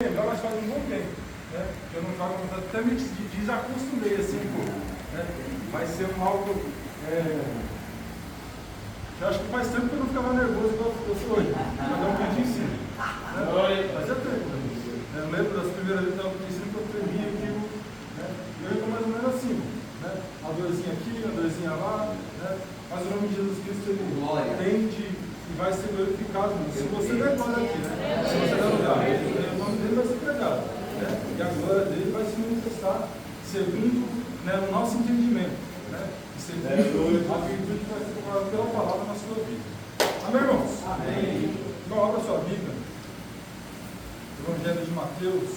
Mas faz um bom tempo, né? Eu não jogo, até me desacostumei assim um pouco, né? Vai ser um algo. Eu acho que faz tempo que eu não ficava nervoso igual eu sou hoje. Mas é um pouquinho em cima. Né? Fazia tempo. Eu lembro das primeiras vezes que eu estava pensando que eu tremia aquilo, né? E eu estou mais ou menos assim, né? A dorzinha aqui, a dorzinha lá, né? Mas o nome de Jesus Cristo ele tende e vai ser glorificado. Se você der glória aqui, né? Se você der lugar, o nome dele vai ser pregado, né? E a glória dele vai se manifestar segundo, né, o nosso entendimento, né? E segundo a virtude que vai ser procurada pela palavra na sua vida. Amém, irmãos? Amém. Então, abra sua Bíblia. Evangelho de Mateus,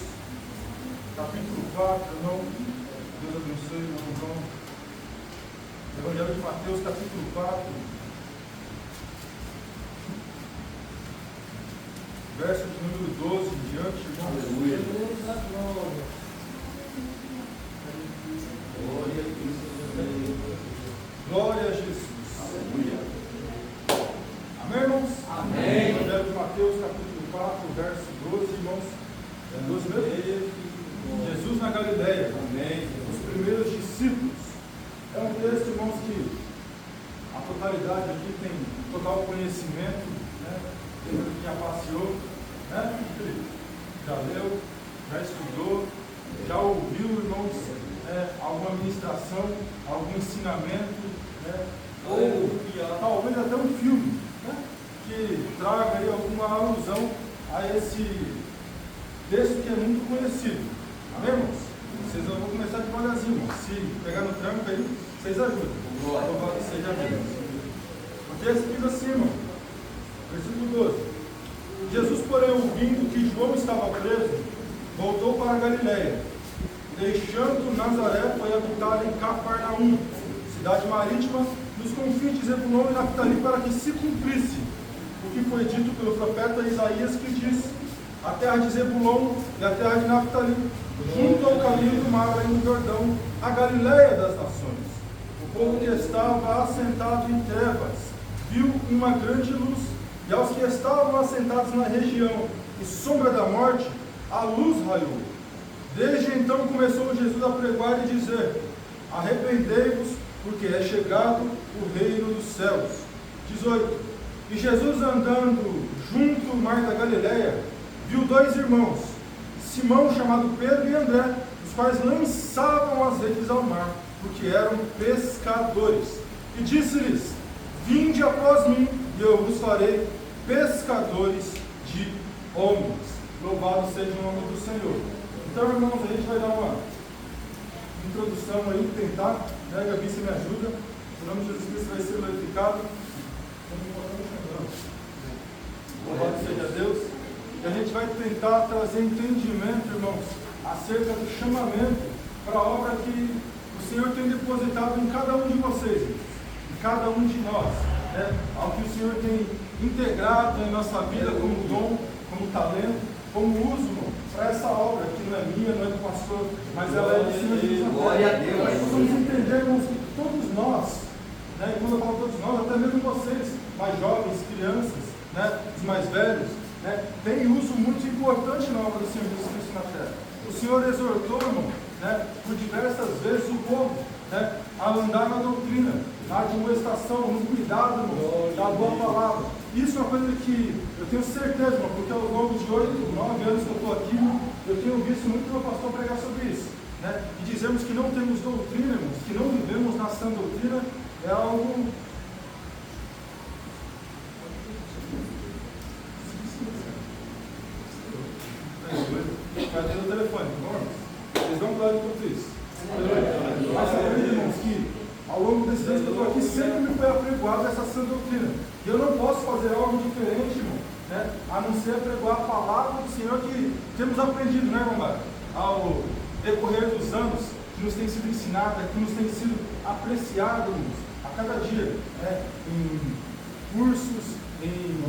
capítulo 4, irmão. Deus abençoe, irmão João. Evangelho de Mateus, capítulo 4. Verso de número 12 em diante, irmão. Aleluia. Glória a Jesus. Aleluia. Amém, irmãos? Amém. Evangelho de Mateus, capítulo 4, verso 12, irmãos. 12 mesmo? Jesus na Galileia. Amém. Os primeiros discípulos. É um texto, irmãos, que a totalidade aqui tem total conhecimento, né? Tem que já passeou, né? Já leu, já estudou, já ouviu, irmãos, alguma ministração, algum ensinamento, né? Ou talvez até um filme, né? Que traga aí alguma alusão a esse texto que é muito conhecido. Amém, irmãos? Vocês vão começar devagarzinho, irmãos. Se pegar no tranco aí, vocês ajudam. Louvado seja Deus. Porque esse diz assim, irmão. Versículo 12. Jesus, porém, ouvindo que João estava preso, voltou para a Galileia. Deixando Nazaré, foi habitar em Cafarnaum, cidade marítima, nos confins de Zebulon e Naftali, para que se cumprisse o que foi dito pelo profeta Isaías, que diz: a terra de Zebulon e a terra de Naftali, junto ao caminho do mar, além do Jordão, a Galileia das nações. O povo que estava assentado em trevas viu uma grande luz, e aos que estavam assentados na região e sombra da morte, a luz raiou. Desde então começou Jesus a pregar e dizer: arrependei-vos, porque é chegado o reino dos céus. 18. E Jesus, andando junto ao mar da Galileia, viu dois irmãos, Simão, chamado Pedro, e André, os quais lançavam as redes ao mar, porque eram pescadores. E disse-lhes: vinde após mim, e eu vos farei pescadores de homens. Louvado seja o nome do Senhor. Então, irmãos, a gente vai dar uma introdução aí, tentar, né, Gabi, você me ajuda. O nome de Jesus Cristo vai ser glorificado. Louvado seja Deus. E a gente vai tentar trazer entendimento, irmãos, acerca do chamamento para a obra que o Senhor tem depositado em cada um de vocês, em cada um de nós, né? Ao que o Senhor tem integrado em nossa vida como dom, como talento, como uso, irmão, para essa obra que não é minha, não é do pastor, mas ela é do Senhor Jesus. Glória a Deus. Nós precisamos entender, irmãos, que todos nós, né, e quando eu falo todos nós, até mesmo vocês, mais jovens, crianças, né, os mais velhos, né, tem uso muito importante na obra do Senhor Jesus Cristo na terra. O Senhor exortou, irmão, né, por diversas vezes o povo, né, a andar na doutrina, na admoestação, no cuidado, irmão, da boa palavra. Isso é uma coisa que eu tenho certeza, irmão, porque ao longo de 8, 9 anos que eu estou aqui, eu tenho visto muito o meu pastor pregar sobre isso, né, e dizemos que não temos doutrina, irmãos, que não vivemos na sã doutrina, é algo... Cadê o telefone? Vocês dão glória enquanto isso. Mas sabendo, irmãos, que ao longo desses anos que eu estou aqui, sempre me foi apregoada essa sã doutrina. E eu não posso fazer algo diferente, irmão, né, a não ser apregoar a palavra do Senhor que temos aprendido, né, irmão Mário? Ao decorrer dos anos, que nos tem sido ensinada, que nos tem sido apreciado, irmãos, a cada dia, né, em cursos, em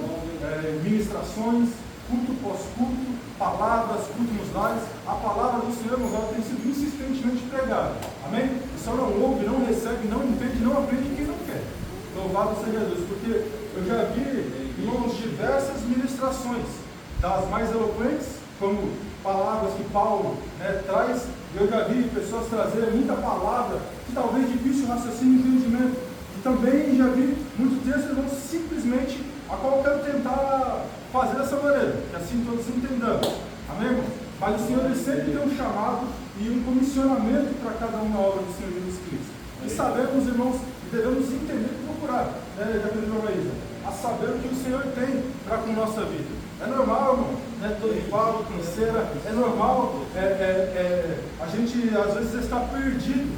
ministrações, culto pós-culto, palavras, culto nos lares. A palavra do Senhor, irmãos, ela tem sido insistentemente pregada. Amém? E só não ouve, não recebe, não entende, não aprende quem não quer. Louvado seja Deus, porque eu já vi, irmãos, diversas ministrações, das mais eloquentes, como palavras que Paulo, né, traz. Eu já vi pessoas trazerem muita palavra que talvez difícil raciocínio e entendimento. E também já vi muitos textos, irmãos, simplesmente a qual eu quero tentar fazer dessa maneira, que assim todos entendamos. Amém, irmão? Mas o Senhor, ele sempre tem um chamado e um comissionamento para cada uma obra do Senhor Jesus Cristo. E sabemos, irmãos, e devemos entender e procurar, né, já pediu a Maísa, a saber o que o Senhor tem para com nossa vida. É normal, irmão, né, todo embalo, canseira, é normal a gente às vezes está perdido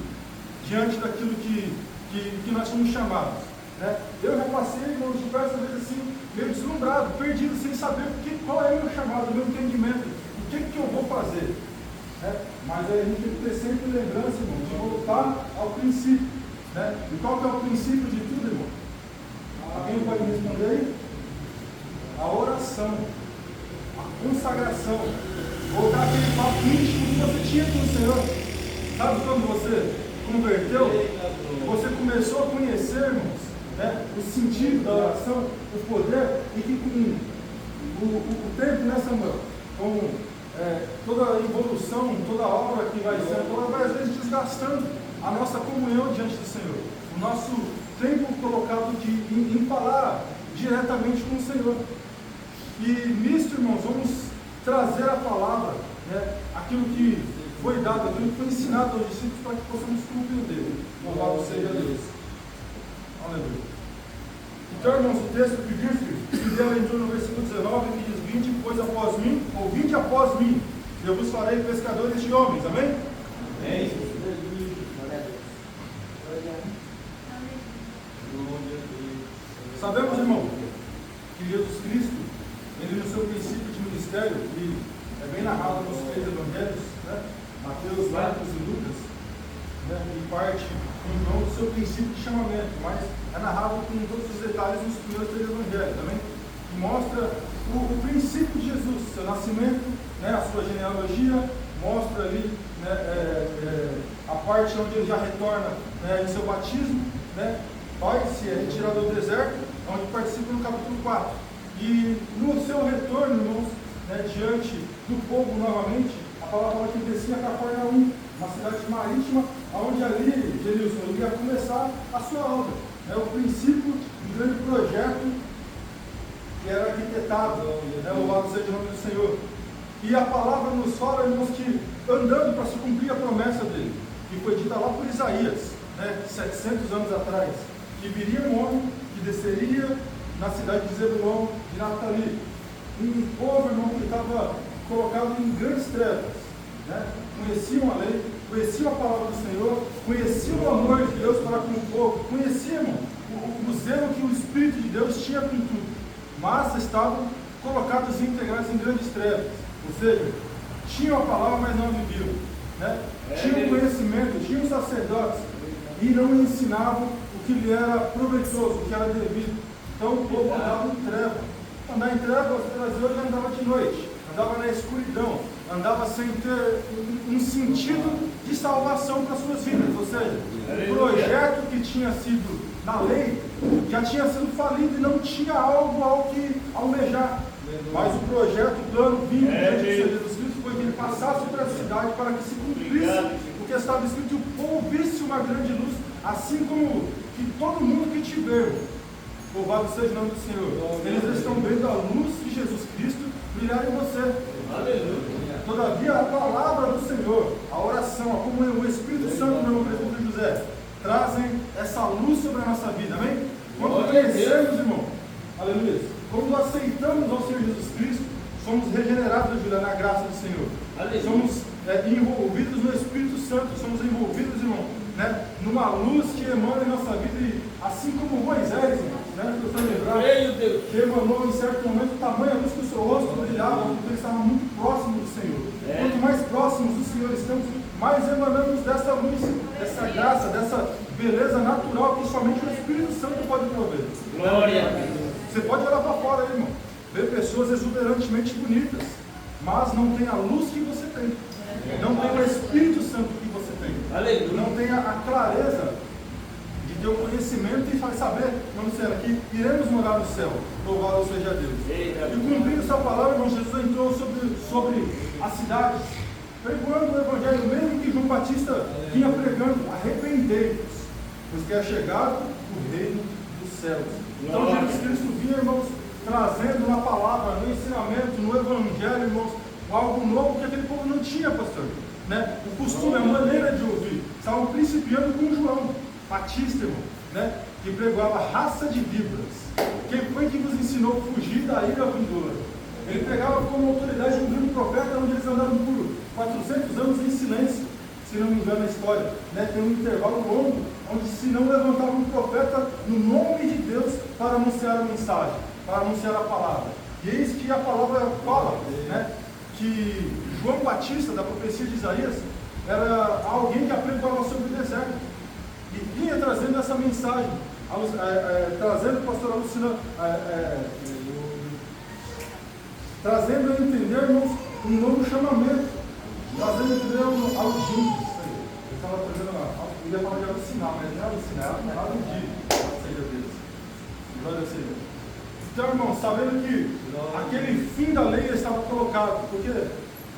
diante daquilo que nós somos chamados. Né? Eu já passei, irmãos, diversas vezes assim, meio deslumbrado, perdido, sem saber qual é o meu chamado, o meu entendimento, o que eu vou fazer. Né? Mas aí a gente tem que ter sempre lembrança, irmão, de voltar ao princípio. Né? E qual que é o princípio de tudo, irmão? Alguém pode me responder aí? A oração, a consagração, voltar aquele papo íntimo que você tinha com o Senhor. Sabe quando você converteu? Você começou a conhecer, irmãos, né, o sentido da oração, o poder, e que com o tempo, né, Samuel, com toda a evolução, toda a obra que vai sendo, ela vai às vezes desgastando a nossa comunhão diante do Senhor, o nosso tempo colocado em falar diretamente com o Senhor. E nisso, irmãos, vamos trazer a palavra, né, aquilo que foi dado, aquilo que foi ensinado aos discípulos para que possamos cumprir o dele. Louvado seja Deus. Aleluia. Então, irmãos, o texto que disse, ela entrou no versículo 19, que diz: vinde, pois, após mim, ou vinde após mim, eu vos farei pescadores de homens. Amém? Amém. Sabemos, irmão, que Jesus Cristo, ele no seu princípio de ministério, que é bem narrado nos três evangelhos, né? Mateus, Marcos e Lucas, né? Em parte em João, do seu princípio de chamamento, mas é narrado com todos os detalhes nos primeiros três evangelhos também, que mostra o princípio de Jesus, seu nascimento, né? A sua genealogia, mostra ali, né? A parte onde ele já retorna, né? Em seu batismo, né? Vai-se retirado do deserto, onde participa no capítulo 4. E no seu retorno, irmãos, né, diante do povo novamente, a palavra fala que descia para Cafarnaum, uma cidade marítima, onde ali, Jerusalém, ele ia começar a sua obra. Né, o princípio do grande projeto que era arquitetado, né, louvado seja o nome do Senhor. E a palavra nos fala, irmãos, que andando para se cumprir a promessa dele, que foi dita lá por Isaías, né, 700 anos atrás, que viria um homem que desceria na cidade de Zebulon, de Naftali, um povo, irmão, que estava colocado em grandes trevas, né? Conheciam a lei, conheciam a palavra do Senhor, conheciam o amor de Deus para com o povo, conheciam o zelo que o Espírito de Deus tinha com tudo, mas estavam colocados integrados em grandes trevas, ou seja, tinham a palavra, mas não viviam, né? Tinham conhecimento, tinham sacerdotes, e não ensinavam o que lhe era proveitoso, o que era devido. Então o povo andava em treva. Andar em treva, hoje andava de noite, andava na escuridão, andava sem ter um sentido de salvação para suas vidas. Ou seja, o projeto que tinha sido na lei já tinha sido falido e não tinha algo ao que almejar. Mas o projeto, o plano vindo diante de Jesus Cristo foi que ele passasse para a cidade para que se cumprisse o que estava escrito e o povo visse uma grande luz, assim como que todo mundo que te vê, louvado seja o nome do Senhor, eles estão vendo a luz de Jesus Cristo brilhar em você. Aleluia. Todavia, a palavra do Senhor, a oração, a comunhão, o Espírito Santo, meu irmão presbítero José, trazem essa luz sobre a nossa vida, amém? Quando conhecemos, irmão, aleluia, quando aceitamos ao Senhor Jesus Cristo, somos regenerados, Júlia, na graça do Senhor. Aleluia. Somos envolvidos no Espírito Santo, somos envolvidos, irmão, né, numa luz que emana em nossa vida, e assim como Moisés, né, que você lembrar, que emanou em certo momento tamanha luz que o seu rosto brilhava, porque ele estava muito próximo do Senhor. Quanto mais próximos do Senhor estamos, mais emanamos dessa luz, dessa graça, dessa beleza natural que somente o Espírito Santo pode prover. Glória a Deus. Você pode olhar para fora aí, irmão, ver pessoas exuberantemente bonitas, mas não tem a luz que você tem, não tem o Espírito Santo que você tem. Aleluia. Não tem a clareza de ter o conhecimento e saber, vamos dizer aqui, iremos morar no céu. Louvado seja Deus. E cumprindo essa palavra, irmão, Jesus entrou sobre as cidades, pregando o Evangelho, mesmo que João Batista vinha pregando: arrependei-vos, pois que é chegado o reino dos céus. Então Jesus Cristo vinha, irmãos, trazendo na palavra, no ensinamento, no Evangelho, irmãos, algo novo que aquele povo não tinha, pastor. Né? O costume, a maneira de ouvir. Estavam principiando com João Batista, irmão, né? Que pregava raça de víboras. Quem foi que nos ensinou a fugir da ira vindoura? Ele pregava como autoridade um grande profeta, onde eles andaram por 400 anos em silêncio, se não me engano a história, né? Tem um intervalo longo, onde se não levantava um profeta no nome de Deus para anunciar a mensagem, para anunciar a palavra. E eis que a palavra fala, né? Que João Batista, da profecia de Isaías, era alguém que apregoava sobre o deserto, e vinha trazendo essa mensagem, trazendo o pastor Alucina, trazendo a entender, irmãos, um novo chamamento, trazendo a entender aos gentes. Eu estava trazendo, eu ia falar de alucinar, mas não é alucinar, é aludir a saída deles. Glória a Deus. Então, irmãos, sabendo que aquele fim da lei estava colocado, porque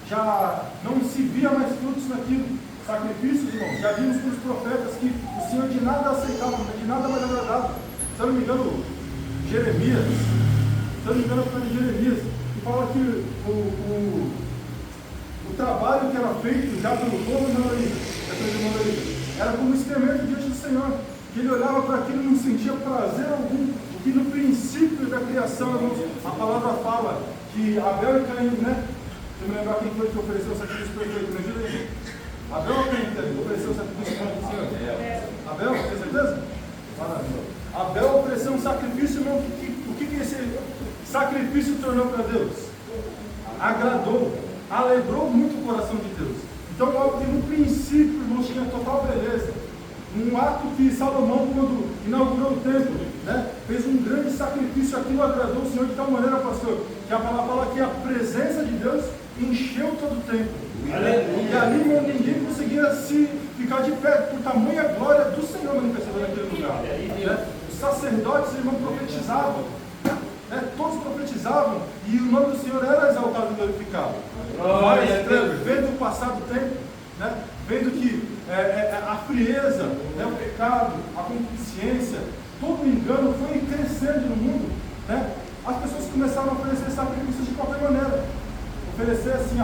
já não se via mais frutos naquilo, sacrifícios, irmãos, já vimos pelos profetas que o Senhor de nada aceitava, de nada mais agradava. Se eu não me engano, Jeremias, foi de Jeremias, que fala que o trabalho que era feito já pelo povo era como excremento diante do Senhor, que ele olhava para aquilo e não sentia prazer algum. Que no princípio da criação, irmãos, a palavra fala que Abel e Caim, né? Deixa eu me lembrar quem foi que ofereceu o sacrifício perfeito, me ajuda aí. Abel ou Caim que ofereceu o sacrifício perfeito do Senhor? Abel, tem certeza? Maravilha. Abel ofereceu um sacrifício, irmão. O que esse sacrifício tornou para Deus? Agradou, alegrou muito o coração de Deus. Então, algo que no princípio, irmãos, tinha total beleza. Um ato que Salomão, quando inaugurou o templo, né, fez um grande sacrifício, aquilo agradou o Senhor de tal maneira, pastor, que a palavra fala que a presença de Deus encheu todo o templo. E ali, irmão, ninguém conseguia se ficar de pé, por tamanha glória do Senhor manifestada naquele lugar. Né? Os sacerdotes, irmão, profetizavam, né? Todos profetizavam, e o nome do Senhor era exaltado e glorificado. Mas, vendo o passado tempo, né? Vendo que a frieza, né? O pecado, a concupiscência, todo o engano foi crescendo no mundo, né? As pessoas começaram a oferecer sacrifícios de qualquer maneira, oferecer assim,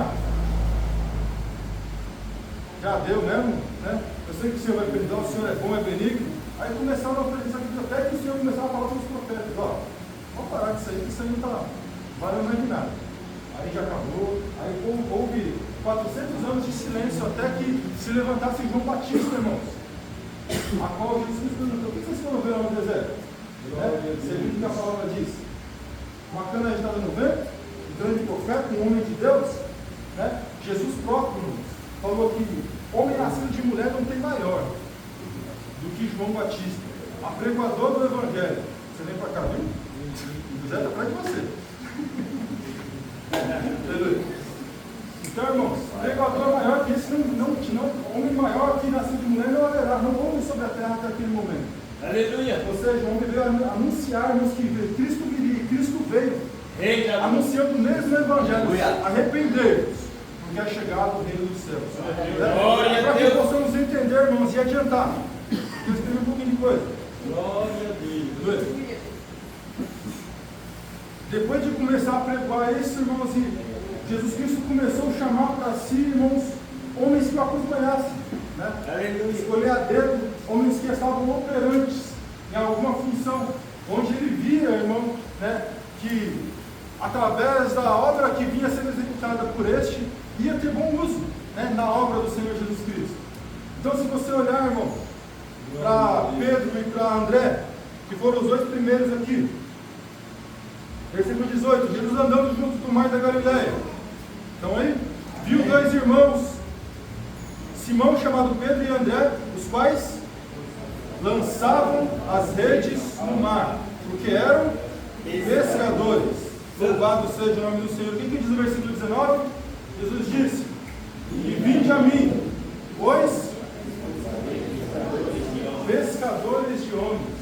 já deu mesmo, né? Eu sei que o Senhor vai perdoar, o Senhor é bom, é benigno. Aí começaram a oferecer sacrifício, até que o Senhor começava a falar com os profetas: vamos parar disso aí, que isso aí não está valendo mais de nada. Aí já acabou, aí houve 400 anos de silêncio, até que se levantasse João Batista, irmãos, a qual Jesus Cristo perguntou: o que vocês foram ver lá no deserto? Você viu o que a palavra diz? Uma cana agitada no vento, um grande profeta, um homem de Deus, né? Jesus próprio falou que homem nascido de mulher não tem maior do que João Batista, apregoador do Evangelho. Você vem para cá, viu? O José está atrás de você. Então, irmãos, pregador maior que esse, não, homem maior que nascido de mulher não haverá, não houve sobre a terra até aquele momento. Aleluia! Ou seja, o homem veio anunciar, irmãos, que Cristo viria, Cristo veio, anunciando o mesmo Evangelho: arrependei-vos, porque é chegado o reino dos céus. Para que possamos entender, irmãos, e adiantar. Eu escrevi um pouquinho de coisa. Glória a Deus. Depois de começar a pregar isso, irmãos, Jesus Cristo começou a chamar para si, irmãos, homens que o acompanhassem, né? Escolher a dedo homens que estavam operantes em alguma função, onde ele via, irmão, né, que através da obra que vinha sendo executada por este, ia ter bom uso, né, na obra do Senhor Jesus Cristo. Então, se você olhar, irmão, para Pedro e para André, que foram os dois primeiros aqui, versículo 18: Jesus andando juntos do mar da Galileia. Então aí, viu dois irmãos, Simão chamado Pedro e André, os quais lançavam as redes no mar, porque eram pescadores. Louvado seja o nome do Senhor. O que diz no versículo 19? Jesus disse: e vinde a mim, pois pescadores de homens.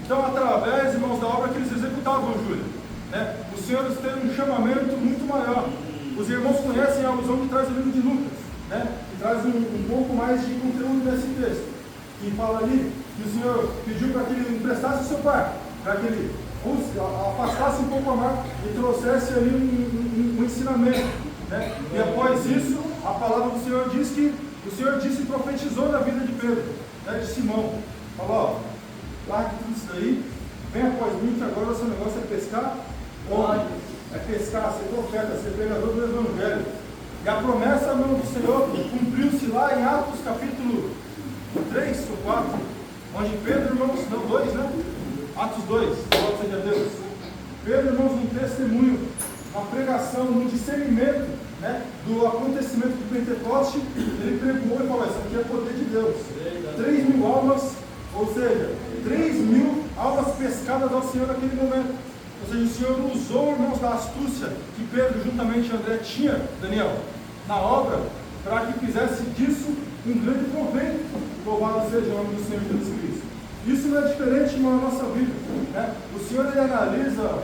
Então, através, irmãos, da obra que eles executavam, Júlio, né, os senhores têm um chamamento muito maior. Os irmãos conhecem ao alusão que traz o livro de Lucas, né? Que traz um pouco mais de conteúdo nesse texto. Que fala ali que o Senhor pediu para que ele emprestasse o seu barco, para que ele afastasse um pouco a mar e trouxesse ali um ensinamento, né? E após isso, a palavra do Senhor diz que o Senhor disse e profetizou na vida de Pedro, né? De Simão. Falou, ó, largue tudo isso daí, vem após mim, que agora o seu negócio é pescar homens, é pescar, ser profeta, ser pregador do Evangelho. E a promessa do Senhor cumpriu-se lá em Atos capítulo 3 ou 4, onde Pedro, irmãos, não, 2, né? Atos 2, glória seja Deus. Pedro, irmãos, um testemunho, uma pregação, um discernimento, né, do acontecimento do Pentecoste, ele pregou e falou, isso aqui é poder de Deus. 3.000 almas, ou seja, 3.000 almas pescadas ao Senhor naquele momento. Ou seja, o Senhor usou, irmãos, da astúcia que Pedro, juntamente com André, tinha, Daniel, na obra, para que fizesse disso um grande proveito. Louvado seja o nome do Senhor Jesus Cristo. Isso não é diferente, irmão, na nossa vida, né? O Senhor, ele analisa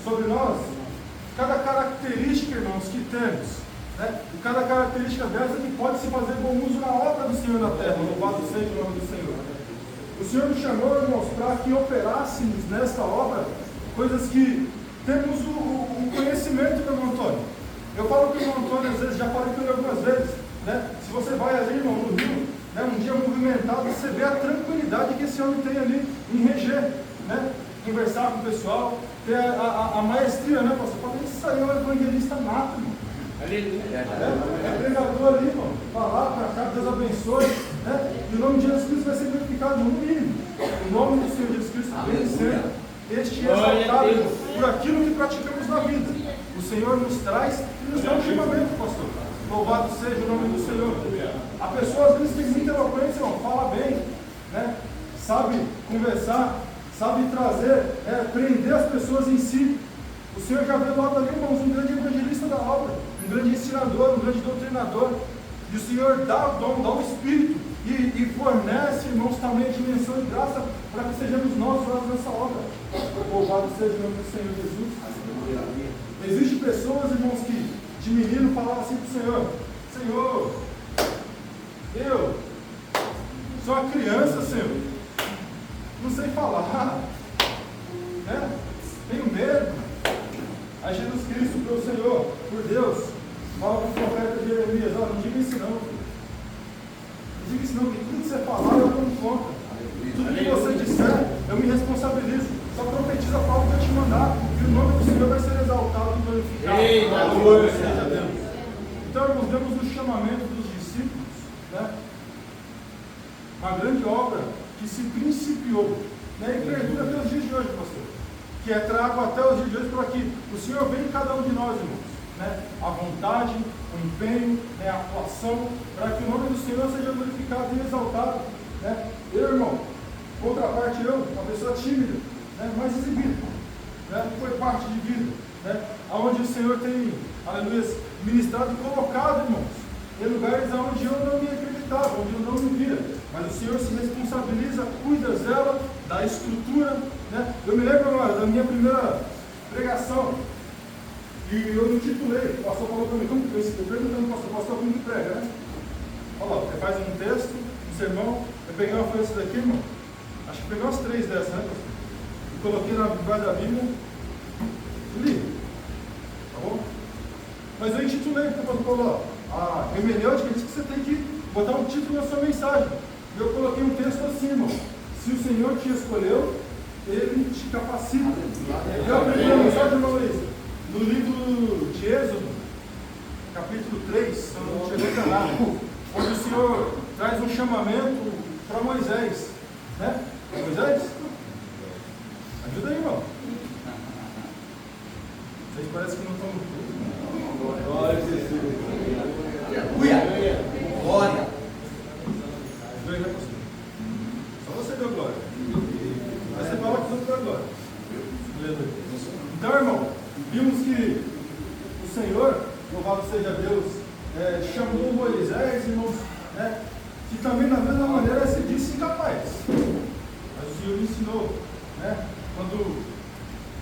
sobre nós cada característica, irmãos, que temos, né? E cada característica dessa que pode se fazer bom uso na obra do Senhor na terra. Louvado seja o nome do Senhor. O Senhor nos chamou, irmãos, para que operássemos nesta obra coisas que temos o conhecimento do irmão Antônio. Eu falo com o irmão Antônio, às vezes, já falei com ele algumas vezes, né? Se você vai ali, irmão, no Rio, né, um dia movimentado, você vê a tranquilidade que esse homem tem ali em reger, né? Conversar com o pessoal, ter a maestria, né, pastor? Fala, isso aí é um evangelista nato, irmão. É pregador ali, irmão. Falar para cá, Deus abençoe, né? E o nome de Jesus Cristo vai ser glorificado no mínimo. O nome do Senhor Jesus Cristo vem sendo este exaltado por aquilo que praticamos na vida. O Senhor nos traz e nos dá um chamamento, pastor. Louvado seja o nome do Senhor. A pessoa às vezes tem muita eloquência, irmão, fala bem, né? Sabe conversar, sabe trazer, prender as pessoas em si. O Senhor já vê logo ali, irmãos, um grande evangelista da obra, um grande ensinador, um grande doutrinador. E o Senhor dá o dom, dá o Espírito e fornece, irmãos, também a dimensão de graça para que sejamos nós usados nessa obra. Louvado seja o nome do Senhor Jesus. Existem pessoas, irmãos, que de menino falavam assim para o Senhor: Senhor, eu sou uma criança, Senhor, não sei falar, né? Tenho medo. Aí Jesus Cristo, pelo Senhor, por Deus, fala para o profeta Jeremias: ó, não diga isso não. Não diga isso não, porque tudo que você falar eu tomo conta. Tudo que você disser, eu me responsabilizo. Só profetiza a palavra que eu te mandar, e o nome do Senhor vai ser exaltado e glorificado. Glória seja a Deus. Então, irmãos, vemos no chamamento dos discípulos, né, uma grande obra que se principiou, né, e perdura até os dias de hoje, pastor. Que é trago até os dias de hoje para que o Senhor venha em cada um de nós, irmãos, né, a vontade, o empenho, né, a atuação, para que o nome do Senhor seja glorificado e exaltado, né. Eu, irmão, contraparte, eu, uma pessoa tímida, né, mais exibida, né, foi parte de vida, né, onde o Senhor tem, aleluia, ministrado e colocado, irmãos, em lugares onde eu não me acreditava, onde eu não me via, mas o Senhor se responsabiliza, cuida, zela da estrutura, né. Eu me lembro agora da minha primeira pregação, e eu me titulei, o pastor falou para mim, como que eu estou perguntando para o pastor como que prega, né? Olha lá, você faz um texto, um sermão, eu peguei uma folha daqui, irmão, acho que peguei umas 3 dessas, né, pastor? E coloquei na debaixo da Bíblia e li, tá bom? Mas eu intitulei, porque o pastor falou, a hermenêutica diz que você tem que botar um título na sua mensagem. E eu coloquei um texto assim, irmão: se o Senhor te escolheu, Ele te capacita. Eu aprendi a mensagem, irmão Luiz, no livro de Êxodo, capítulo 3, não chegou até lá, onde o Senhor traz um chamamento para Moisés, né? Moisés? Ajuda aí, irmão. Vocês parecem que não estão no culto. Glória a Jesus. Glória. Ajuda aí, pastor. Só você deu glória. Mas você fala que você deu glória. Então, irmão, vimos que o Senhor, louvado seja Deus, chamou Moisés, irmãos, né, que também da mesma maneira se disse incapaz. Mas o Senhor me ensinou, né, quando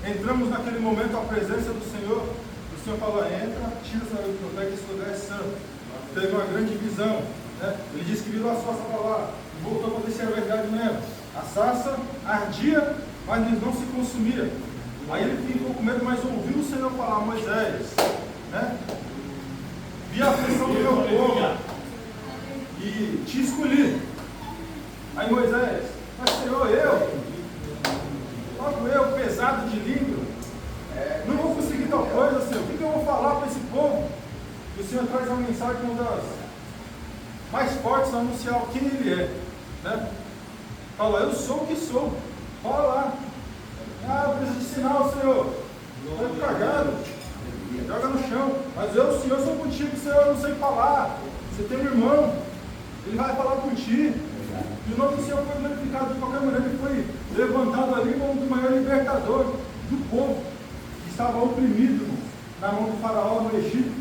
entramos naquele momento à presença do Senhor, o O Senhor falou, entra, tira essa água do profeta, esse lugar é santo. Teve uma grande visão, né? Ele disse que virou as costas para lá, e voltou para ver se era verdade mesmo. A sarça ardia, mas não se consumia. Aí ele ficou com medo, mas ouviu o Senhor falar, Moisés, né? Vi a aflição do meu povo e te escolhi. Aí Moisés, mas Senhor, logo eu, pesado de língua, não vou conseguir tal coisa, Senhor. O que eu vou falar para esse povo? E o Senhor traz uma mensagem, uma das mais fortes, a anunciar quem Ele é, né? Fala, eu sou o que sou. Fala lá. Eu preciso de sinal, Senhor. Estou cagado. Joga no chão. Mas eu, Senhor, sou contigo, Senhor. Eu não sei falar. Você tem um irmão. Ele vai falar contigo. E o nome do Senhor foi glorificado de qualquer maneira. Ele foi levantado ali como o maior libertador do povo que estava oprimido na mão do faraó no Egito,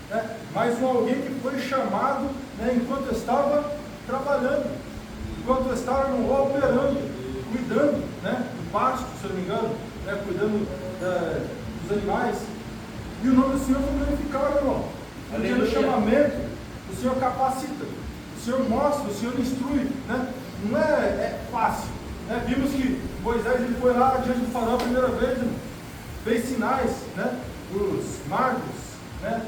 né? Mas alguém que foi chamado, né, enquanto estava trabalhando, enquanto estava no operando, cuidando, né, do pasto, se eu não me engano, né, cuidando dos animais. E o nome do Senhor foi glorificado, irmão. No chamamento, o Senhor capacita, o Senhor mostra, o Senhor instrui, né? Não é fácil, né? Vimos que Moisés ele foi lá diante do faraó a primeira vez, irmão, fez sinais, né? Os magos, né,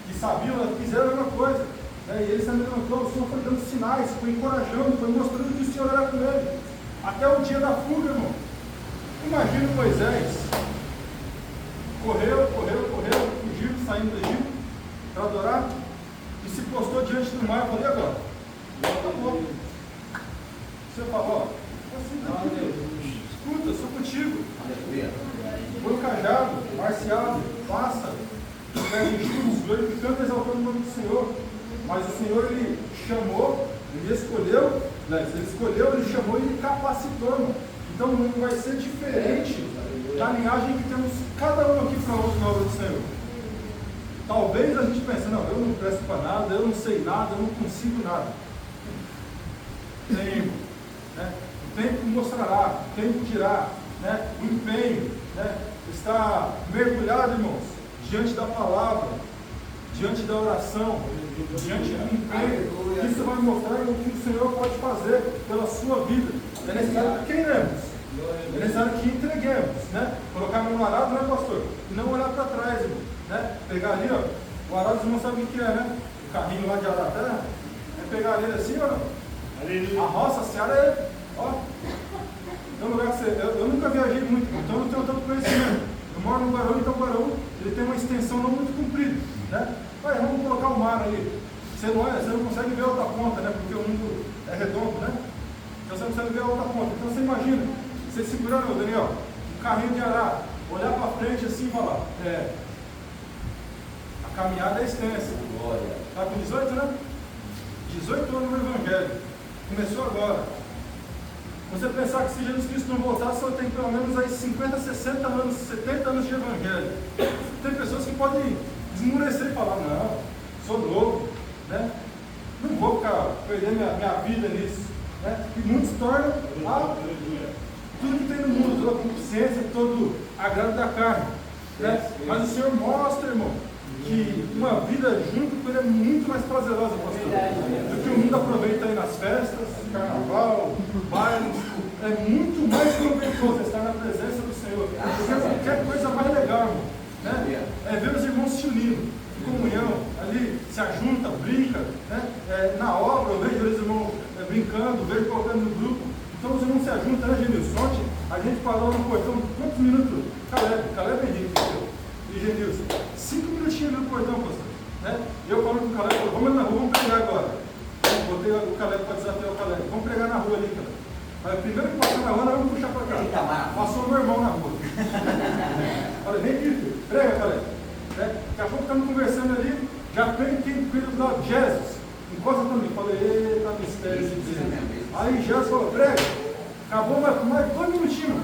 que sabiam, fizeram a mesma coisa, né? E ele se levantou, o Senhor foi dando sinais, foi encorajando, foi mostrando que o Senhor era com ele, até o dia da fuga, irmão. Imagina Moisés, correu, fugiu, saindo do Egito para adorar, e se postou diante do mar. Eu falei, agora? Acabou. O Senhor falou, escuta, eu sou contigo. Foi o cajado, marciado, passa, pés enxutos, glorificando e exaltando o nome do Senhor. Mas o Senhor, Ele chamou, Ele escolheu, né? Ele escolheu, Ele chamou e Ele capacitou, irmão. Então não vai ser diferente da linhagem que temos cada um aqui para a obra do Senhor. Talvez a gente pense, não, eu não presto para nada, eu não sei nada, eu não consigo nada. Tempo, né? O tempo mostrará, o tempo dirá, né? O empenho, né? Está mergulhado, irmãos, diante da palavra, diante da oração, diante do empenho. Isso vai mostrar o que o Senhor pode fazer pela sua vida. É necessário que queiramos, é necessário que entreguemos, né? Colocar a mão no arado, né, pastor? E não olhar para trás, irmão, né? Pegar ali, ó, o arado, vocês não sabem o que é, né? O carrinho lá de arar a terra, é pegar ele assim, ó. A roça, a seara é, ó. Então, eu nunca viajei muito, então eu não tenho tanto conhecimento. Eu moro no Guarão, então o Guarão ele tem uma extensão não muito comprida, né? Mas vamos colocar o mar ali. Você não consegue ver a outra ponta, né? Porque o mundo é redondo, né? Então você não consegue ver a outra ponta. Então você imagina, você segurando, Daniel, um carrinho de arar, olhar para frente assim e falar, a caminhada é extensa. Está com 18, né? 18 anos no Evangelho. Começou agora. Você pensar que se Jesus Cristo não voltasse, só tem pelo menos aí 50, 60 anos, 70 anos de Evangelho. Tem pessoas que podem esmurecer e falar, não, sou novo, né? Não vou perder minha vida nisso, né? E muitos tornam tudo que tem no mundo, toda a concupiscência, todo agrado da carne, né? Mas o Senhor mostra, irmão, que uma vida junto com Ele é muito mais prazerosa, pastor, do que o mundo aproveita aí nas festas, carnaval, bailes. É muito mais proveitoso estar na presença do Senhor, porque qualquer coisa mais legal, irmão, né? É ver os irmãos se unindo, em comunhão, ali se ajunta, brinca, né? Na obra eu vejo os irmãos brincando, vejo colocando no grupo. Então os irmãos se ajuntam, né, Genilson? Ontem a gente parou no portão, quantos minutos? Caleb Henrique e Genilson, 5 minutinhos no portão, pastor, né? E eu falando com o Caleb, vamos na rua, vamos pregar agora. Eu botei o Caleb para desafiar o Caleb, vamos pregar na rua ali, Caleb. Aí primeiro que passou na rua, nós vamos puxar para cá. Passou meu irmão na rua. Falei, vem aqui, filho, prega, Caleb. Daqui a pouco estamos conversando ali, já tem quem cuida do lado, Jesus, encosta também. Falei, eita, mistério de Deus. Aí Jesus falou, prega. Acabou mais 2 minutinhos.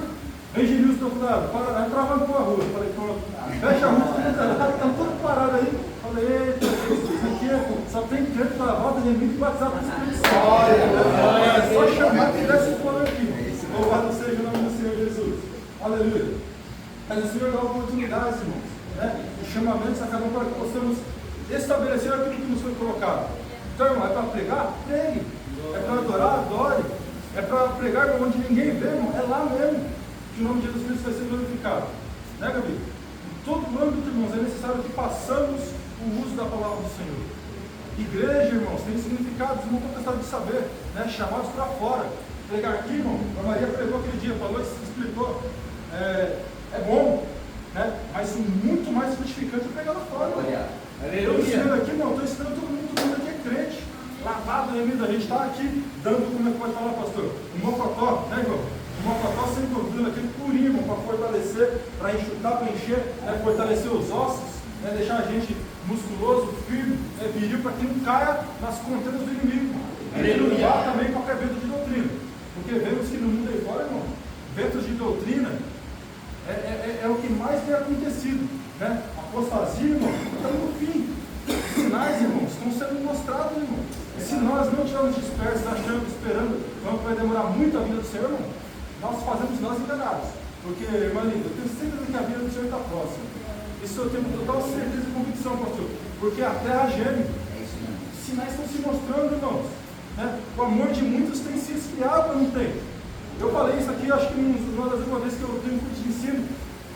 Vem Genilson do outro lado, aí travando com a rua. Falei, pronto, fecha a rua, estão todos parados aí. Falei, eita, isso aqui só tem crente para a volta, tem muito WhatsApp para o Espírito Santo. É só chamar que desce fora aqui. Louvado seja o nome do Senhor Jesus. Aleluia. Mas o Senhor dá oportunidades, irmãos, né? O os chamamentos a cada um para que possamos estabelecer aquilo que nos foi colocado. Então, irmão, é para pregar? Pregue. É para adorar? Adore. É para pregar onde ninguém vê, irmão? É lá mesmo que o nome de Jesus Cristo vai ser glorificado. Né, Gabi? Em todo âmbito, irmãos, é necessário que façamos o uso da palavra do Senhor. Igreja, irmãos, tem significados, não estou cansado de saber, né? Chamados para fora. Pregar aqui, irmão, a Maria pregou aquele dia, falou, explicou. É bom, né? Mas muito mais frutificante é pregar lá fora. Eu ensinando aqui, não, estou ensinando todo mundo aqui é crente, lavado na vida. A gente está aqui dando, como é que pode falar, pastor? Um mocotó, né, irmão? Um mocotó sem gordura, aquele purinho, irmão, para fortalecer, para enxutar, para encher, né? Fortalecer os ossos, né? Deixar a gente musculoso, firme, viril, para que não caia nas contendas do inimigo. E não vá também qualquer vento de doutrina, porque vemos que no mundo aí fora, irmão, ventos de doutrina é o que mais tem acontecido, né? Apostasia, irmão, estamos no fim. Os sinais, irmãos, estão sendo mostrados, irmão. E se nós não estivermos dispersos, achando, esperando, que vai demorar muito a vida do Senhor, irmão, nós fazemos nós enganados. Porque, irmã linda, eu tenho certeza que a vida do Senhor está próxima. Isso eu tenho total certeza e convicção, pastor. Porque a terra geme. Os sinais estão se mostrando, irmãos. Né? O amor de muitos tem se esfriado, não tem? Eu falei isso aqui, acho que uma das últimas vezes que eu tenho um curso de ensino.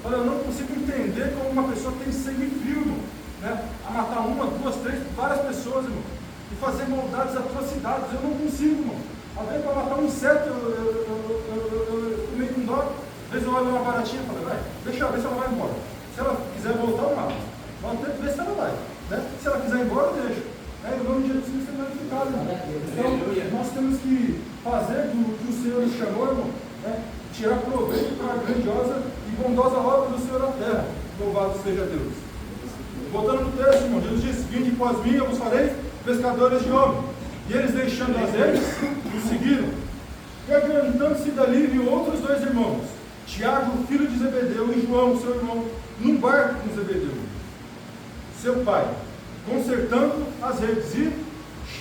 Eu não consigo entender como uma pessoa tem sangue frio, irmão, né? A matar uma, duas, três, várias pessoas, irmão, e fazer maldades, atrocidades. Eu não consigo, irmão. Às vezes, para matar um inseto, eu meio com dó. Às vezes eu olho uma baratinha e falo, deixa eu ver se ela vai embora. Se ela quiser voltar, eu mato. Mas tem que ver se ela vai. Né? Se ela quiser ir embora, eu deixo. O nome de Jesus Cristo é glorificado, irmão. Então, nós temos que fazer do que o Senhor nos chamou, irmão, né? Tirar proveito para a grandiosa e bondosa obra do Senhor na terra. Louvado seja Deus. Voltando no texto, irmão, Jesus disse: vinde após mim, eu vos farei pescadores de homens. E eles, deixando as redes, o seguiram. E adiantando-se dali, viu outros dois irmãos, Tiago, filho de Zebedeu, e João, seu irmão, num barco com Zebedeu, seu pai, consertando as redes, e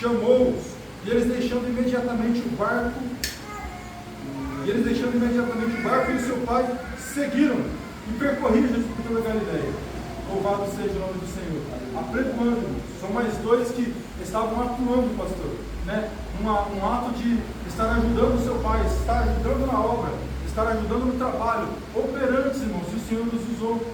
chamou-os. E eles, deixando imediatamente o barco, e o seu pai seguiram e percorriam Jesus por toda a Galileia. Louvado seja o nome do Senhor. Apregoando, são mais dois que estavam atuando, pastor, né? Um ato de estar ajudando o seu pai, estar ajudando na obra, estar ajudando no trabalho, operantes, irmãos, e o Senhor nos usou.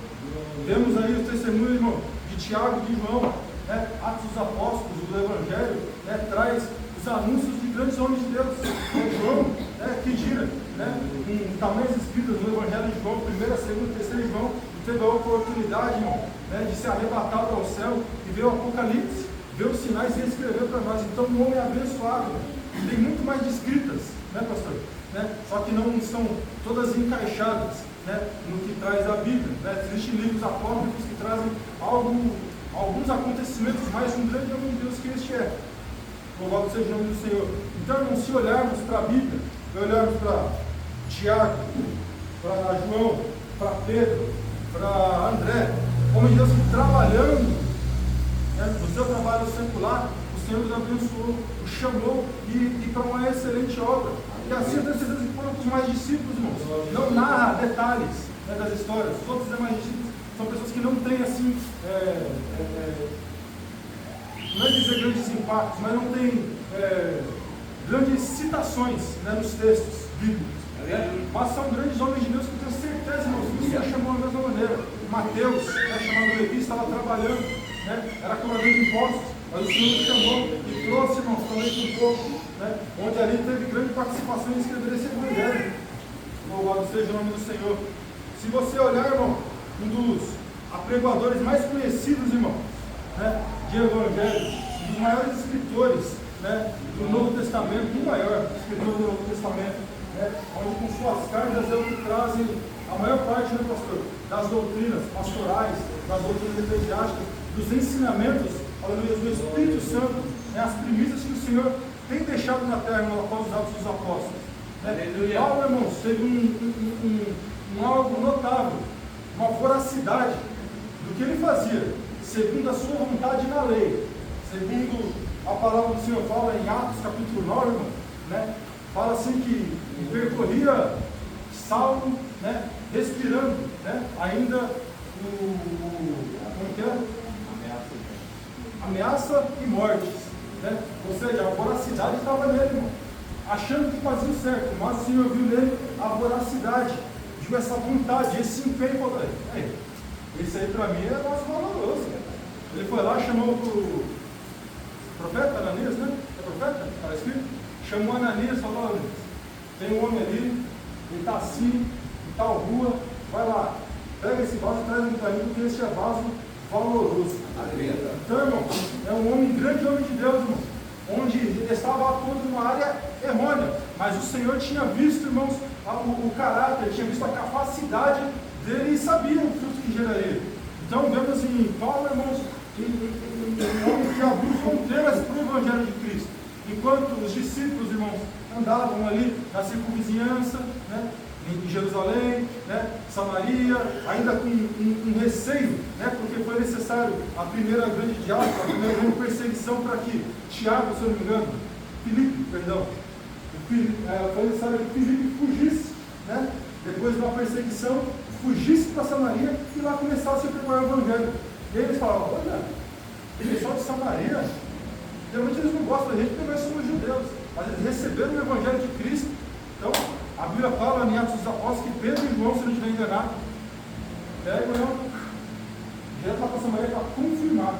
Temos aí o testemunho, irmão, de Tiago e de João, né? Atos dos Apóstolos, do Evangelho, né? Traz os anúncios de grandes homens de Deus. João, né? Que gira, né? Com tamanhas escritas no Evangelho de João, 1ª, 2ª, 3ª João, teve a oportunidade, irmão, né? De ser arrebatado ao céu e ver o Apocalipse, ver os sinais e escrever para nós. Então, um homem abençoado, tem muito mais de escritas, né, pastor? Né? Só que não estão todas encaixadas, né, no que traz a Bíblia, né? Existem livros apócrifos que trazem alguns acontecimentos, mais um grande homem de Deus que este é. Louvado seja o nome do Senhor. Então, irmão, se olharmos para a Bíblia, olharmos para Tiago, para João, para Pedro, para André, homem de Deus que trabalhando, né, no seu trabalho secular, o Senhor os abençoou, os chamou e para uma excelente obra. E assim eu tenho certeza que foram os mais discípulos, irmãos. Não narra detalhes, né, das histórias. Os outros demais discípulos são pessoas que não têm assim, não é dizer grandes impactos, mas não têm grandes citações, né, nos textos bíblicos. Mas são grandes homens de Deus que eu tenho certeza, irmãos, que o Senhor chamou da mesma maneira. Mateus, né, chamado Levi, estava trabalhando, né, era cobrador de impostos, mas o Senhor o chamou e trouxe, irmãos, também um pouco, né, onde ali teve grande participação em escrever esse Evangelho. Louvado seja o nome do Senhor. Se você olhar, irmão, um dos apregoadores mais conhecidos, irmão, né, de Evangelho, um dos maiores escritores, né, do Novo Testamento, o maior escritor do Novo Testamento, né, onde com suas cartas é o que trazem a maior parte, né, pastor, das doutrinas pastorais, das doutrinas eclesiásticas, dos ensinamentos, aleluia, do Espírito Santo, né, as primícias que o Senhor tem deixado na terra após os Atos dos Apóstolos. Né? Paulo, irmãos, teve um algo notável, uma voracidade do que ele fazia, segundo a sua vontade na lei, segundo a palavra do Senhor fala em Atos capítulo 9, irmão, né? Fala assim que percorria Saulo, né, respirando, né, ainda como que é? Ameaça e mortes, né? Ou seja, a voracidade estava nele, irmão, achando que fazia o certo, mas o Senhor viu nele a voracidade, viu essa vontade, esse empenho. Esse aí para mim é mais valoroso. Ele foi lá, chamou o profeta Ananias, né? É profeta? Está escrito? Chamou Ananias e falou: olha, tem um homem ali, ele está assim, em tal rua, vai lá, pega esse vaso e traz ele para mim, porque esse é vaso valoroso. Então, irmão, é um homem, grande homem de Deus, irmão, onde ele estava atuando numa área errônea, mas o Senhor tinha visto, irmãos, o caráter, tinha visto a capacidade dele e sabia o fruto que geraria. Então, vemos em Paulo, irmãos, um homem que abriu fronteiras para o Evangelho de Cristo, enquanto os discípulos, irmãos, andavam ali na circunvizinhança, né, em Jerusalém, né, Samaria, ainda com um receio, né, porque foi necessário a primeira grande diáspora, a primeira grande perseguição para que Tiago, se eu não me engano, foi necessário que Filipe fugisse, né, depois de uma perseguição, fugisse para Samaria e lá começasse a preparar o Evangelho. E eles falavam: olha, o pessoal de Samaria, geralmente eles não gostam da gente porque nós somos judeus, mas eles receberam o Evangelho de Cristo. Então, a Bíblia fala em Atos dos Apóstolos que Pedro e João, se não estiver enganado, pegam direto lá para Samaria para confirmar,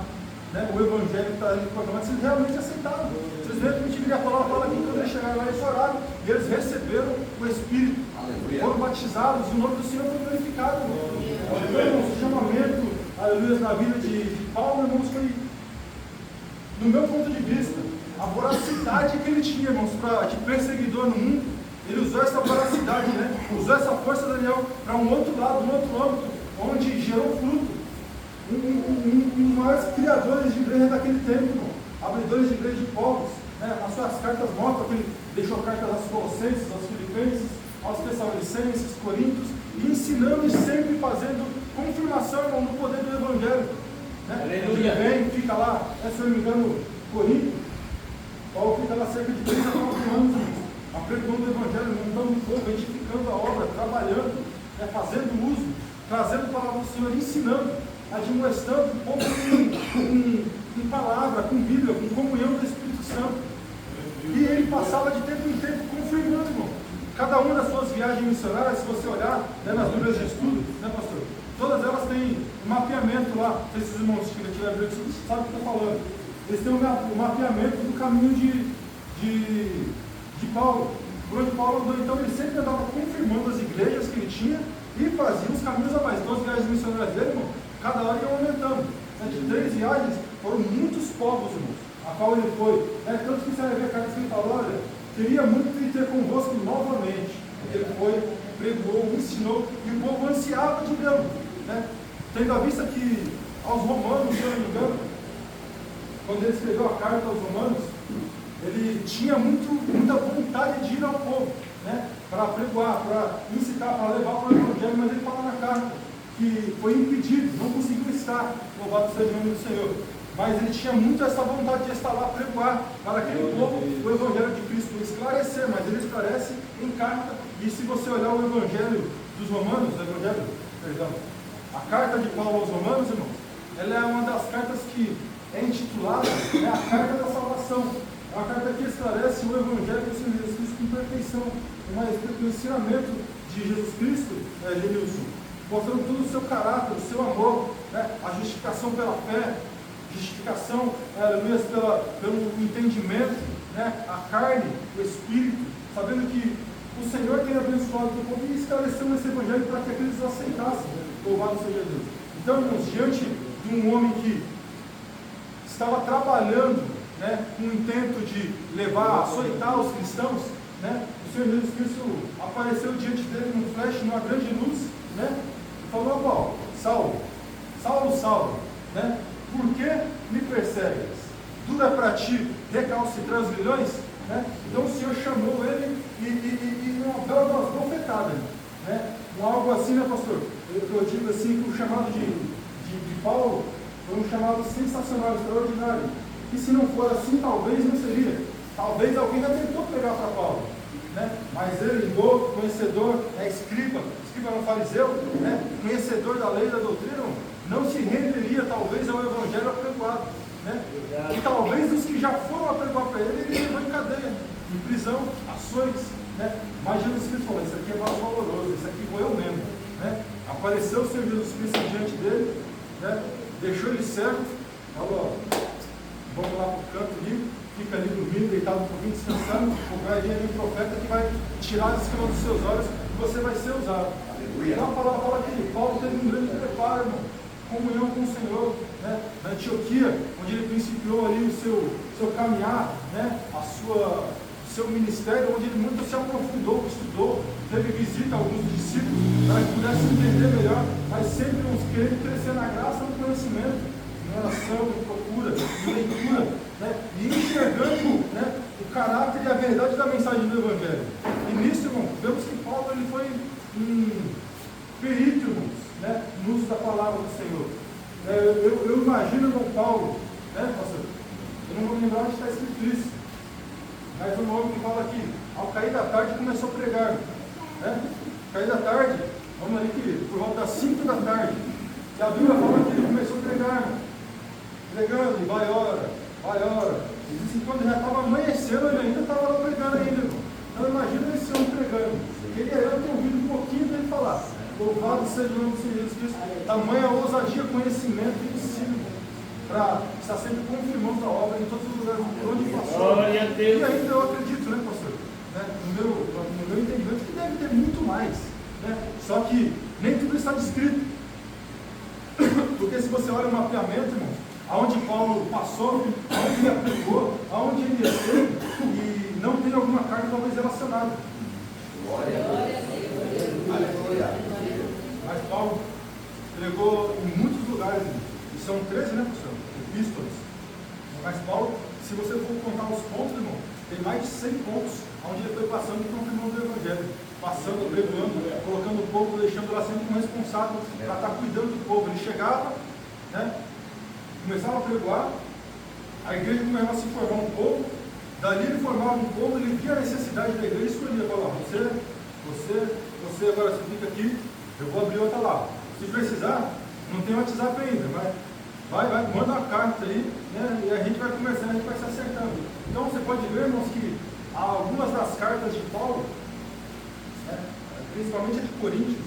né, o Evangelho que está ali proclamado, se eles realmente aceitaram. Se eles realmente viriam a palavra, fala que quando eles chegaram lá, eles oraram e eles receberam o Espírito. Foram batizados e o nome do Senhor foi glorificado. O chamamento, aleluia, na vida de Paulo, irmãos, foi, no meu ponto de vista, a voracidade que ele tinha, irmãos, de perseguidor no mundo. Ele usou essa voracidade, né? Usou essa força, Daniel, para um outro lado, um outro âmbito, onde gerou fruto. Um dos maiores criadores de igreja daquele tempo, irmão, abridores de igreja de povos, né? Nas suas cartas mostram que ele deixou cartas aos Colossenses, aos Filipenses, aos Tessalonicenses, Coríntios, e ensinando e sempre fazendo confirmação, irmão, do poder do Evangelho. Né? Ele vem, fica lá, se eu não me engano, Corinto, Paulo fica lá cerca de 3 a 4 anos, apregando o Evangelho, montando um povo, edificando a obra, trabalhando, né? Fazendo uso, trazendo a palavra do Senhor, ensinando, admoestando o povo com palavra, com Bíblia, com comunhão do Espírito Santo. E ele passava de tempo em tempo confirmando, irmão. Cada uma das suas viagens missionárias, se você olhar, né, nas Bíblias de estudo, né, pastor? Todas elas têm um mapeamento lá. Não sei se os irmãos que tiveram a Bíblia de estudo sabem o que eu estou falando. Eles têm um mapeamento do caminho de Paulo. Por onde Paulo andou, então ele sempre andava confirmando as igrejas que ele tinha e fazia os caminhos a mais. Então as viagens missionárias dele, irmão, cada hora iam aumentando. De 3 viagens foram muitos povos, irmãos, a qual ele foi. Tanto que você vai ver a carta que ele falou: olha, queria muito ir ter convosco novamente. Ele foi, pregou, ensinou, e o povo ansiava de Deus, né? Tendo a vista que aos romanos, se eu não me engano, quando ele escreveu a carta aos romanos, ele tinha muita vontade de ir ao povo, né? Para pregoar, para incitar, para levar para o Evangelho, mas ele fala na carta que foi impedido, não conseguiu estar, louvado seja o nome do Senhor. Mas ele tinha muito essa vontade de estar lá pregoar para aquele povo o Evangelho de Cristo, esclarecer, mas ele esclarece em carta. E se você olhar o Evangelho dos Romanos, a carta de Paulo aos Romanos, irmãos, ela é uma das cartas que é intitulada, né, a carta da salvação. É uma carta que esclarece o Evangelho do Senhor Jesus Cristo com perfeição, o ensinamento de Jesus Cristo, Genilson, mostrando todo o seu caráter, o seu amor, né, a justificação pela fé, justificação, pelo entendimento, né, a carne, o Espírito, sabendo que o Senhor tem abençoado o povo e esclareceu esse Evangelho para que aqueles o aceitassem. Louvado seja Deus. Então, irmãos, diante de um homem que estava trabalhando, né, com o intento de levar, açoitar os cristãos, né, o Senhor Jesus Cristo apareceu diante dele num flash, numa grande luz, né, e falou: a Paulo, Saulo, né, por que me persegues? Duro é para ti recalcitrar os grilhões? Né? Então o Senhor chamou ele e uma bela bofetada, né? Algo assim, né, pastor? Eu digo assim que o chamado de Paulo foi um chamado sensacional, extraordinário. E se não for assim, talvez não seria. Talvez alguém já tentou pregar para Paulo. né? Mas ele, igual conhecedor, escriba era um fariseu, né? Conhecedor da lei e da doutrina, não se renderia talvez ao evangelho apregoado, né? E talvez os que já foram apregoar para ele levou em cadeia, em prisão, ações, né? Mas Jesus Cristo falou: isso aqui é mais valoroso, isso aqui vou eu mesmo, né? Apareceu o Senhor Jesus Cristo diante dele, né? Deixou ele cego, falou: vamos lá para o canto ali, fica ali dormindo, deitado um pouquinho, descansando, porque vai vir um profeta que vai tirar as escamas dos seus olhos e você vai ser usado. Então a palavra fala que Paulo teve um grande preparo, irmão, comunhão com o Senhor, né? Na Antioquia, onde ele principiou ali o seu caminhar, né? Seu ministério, onde ele muito se aprofundou, estudou, teve visita a alguns discípulos, para que pudesse entender melhor, mas sempre uns querendo crescer na graça e no conhecimento, em oração, em procura, em leitura, né? E enxergando, né, o caráter e a verdade da mensagem do Evangelho. E nisso, irmão, vemos que Paulo ele foi perito, irmãos, né, no uso da palavra do Senhor. Eu imagino, irmão Paulo, né, pastor? Eu não vou lembrar onde está escrito isso, mas um homem que fala aqui, ao cair da tarde começou a pregar, né? Cair da tarde, vamos ali que por volta das 5 da tarde, e a Bíblia fala que ele começou a pregar, pregando, e vai hora. E disse que quando já estava amanhecendo, ele ainda estava lá pregando ainda, irmão. Então imagina esse homem pregando. Queria eu ter ouvido um pouquinho dele falar: louvado seja o nome do Senhor Jesus Cristo. Tamanha ousadia, conhecimento e ensino, para estar sempre confirmando a obra em todos os lugares por onde passou. Glória a Deus. E ainda eu acredito, né, pastor? Né, no meu entendimento, que deve ter muito mais, né? Só que nem tudo está descrito. Porque se você olha o mapeamento, irmão, aonde Paulo passou, aonde ele aplicou, aonde ele esteve, e não tem alguma carta talvez relacionada. Glória a Deus. Aleluia. Mas Paulo pregou em muitos lugares, e são 13, né, professor? Epístolas. Mas Paulo, se você for contar os pontos, irmão, tem mais de 100 pontos onde ele foi passando e confirmando o Evangelho. Passando, pregando, colocando o povo, deixando lá sempre um responsável para estar cuidando do povo. Ele chegava, né? Começava a pregoar, a igreja começava a se formar um povo, dali ele formava um povo, ele via a necessidade da igreja e escolhia: falar, você agora você fica aqui, eu vou abrir outra lá. Se precisar, não tem WhatsApp ainda, mas vai, manda uma carta aí, né, e a gente vai conversando, a gente vai se acertando. Então você pode ver, irmãos, que algumas das cartas de Paulo, né, principalmente a de Coríntios,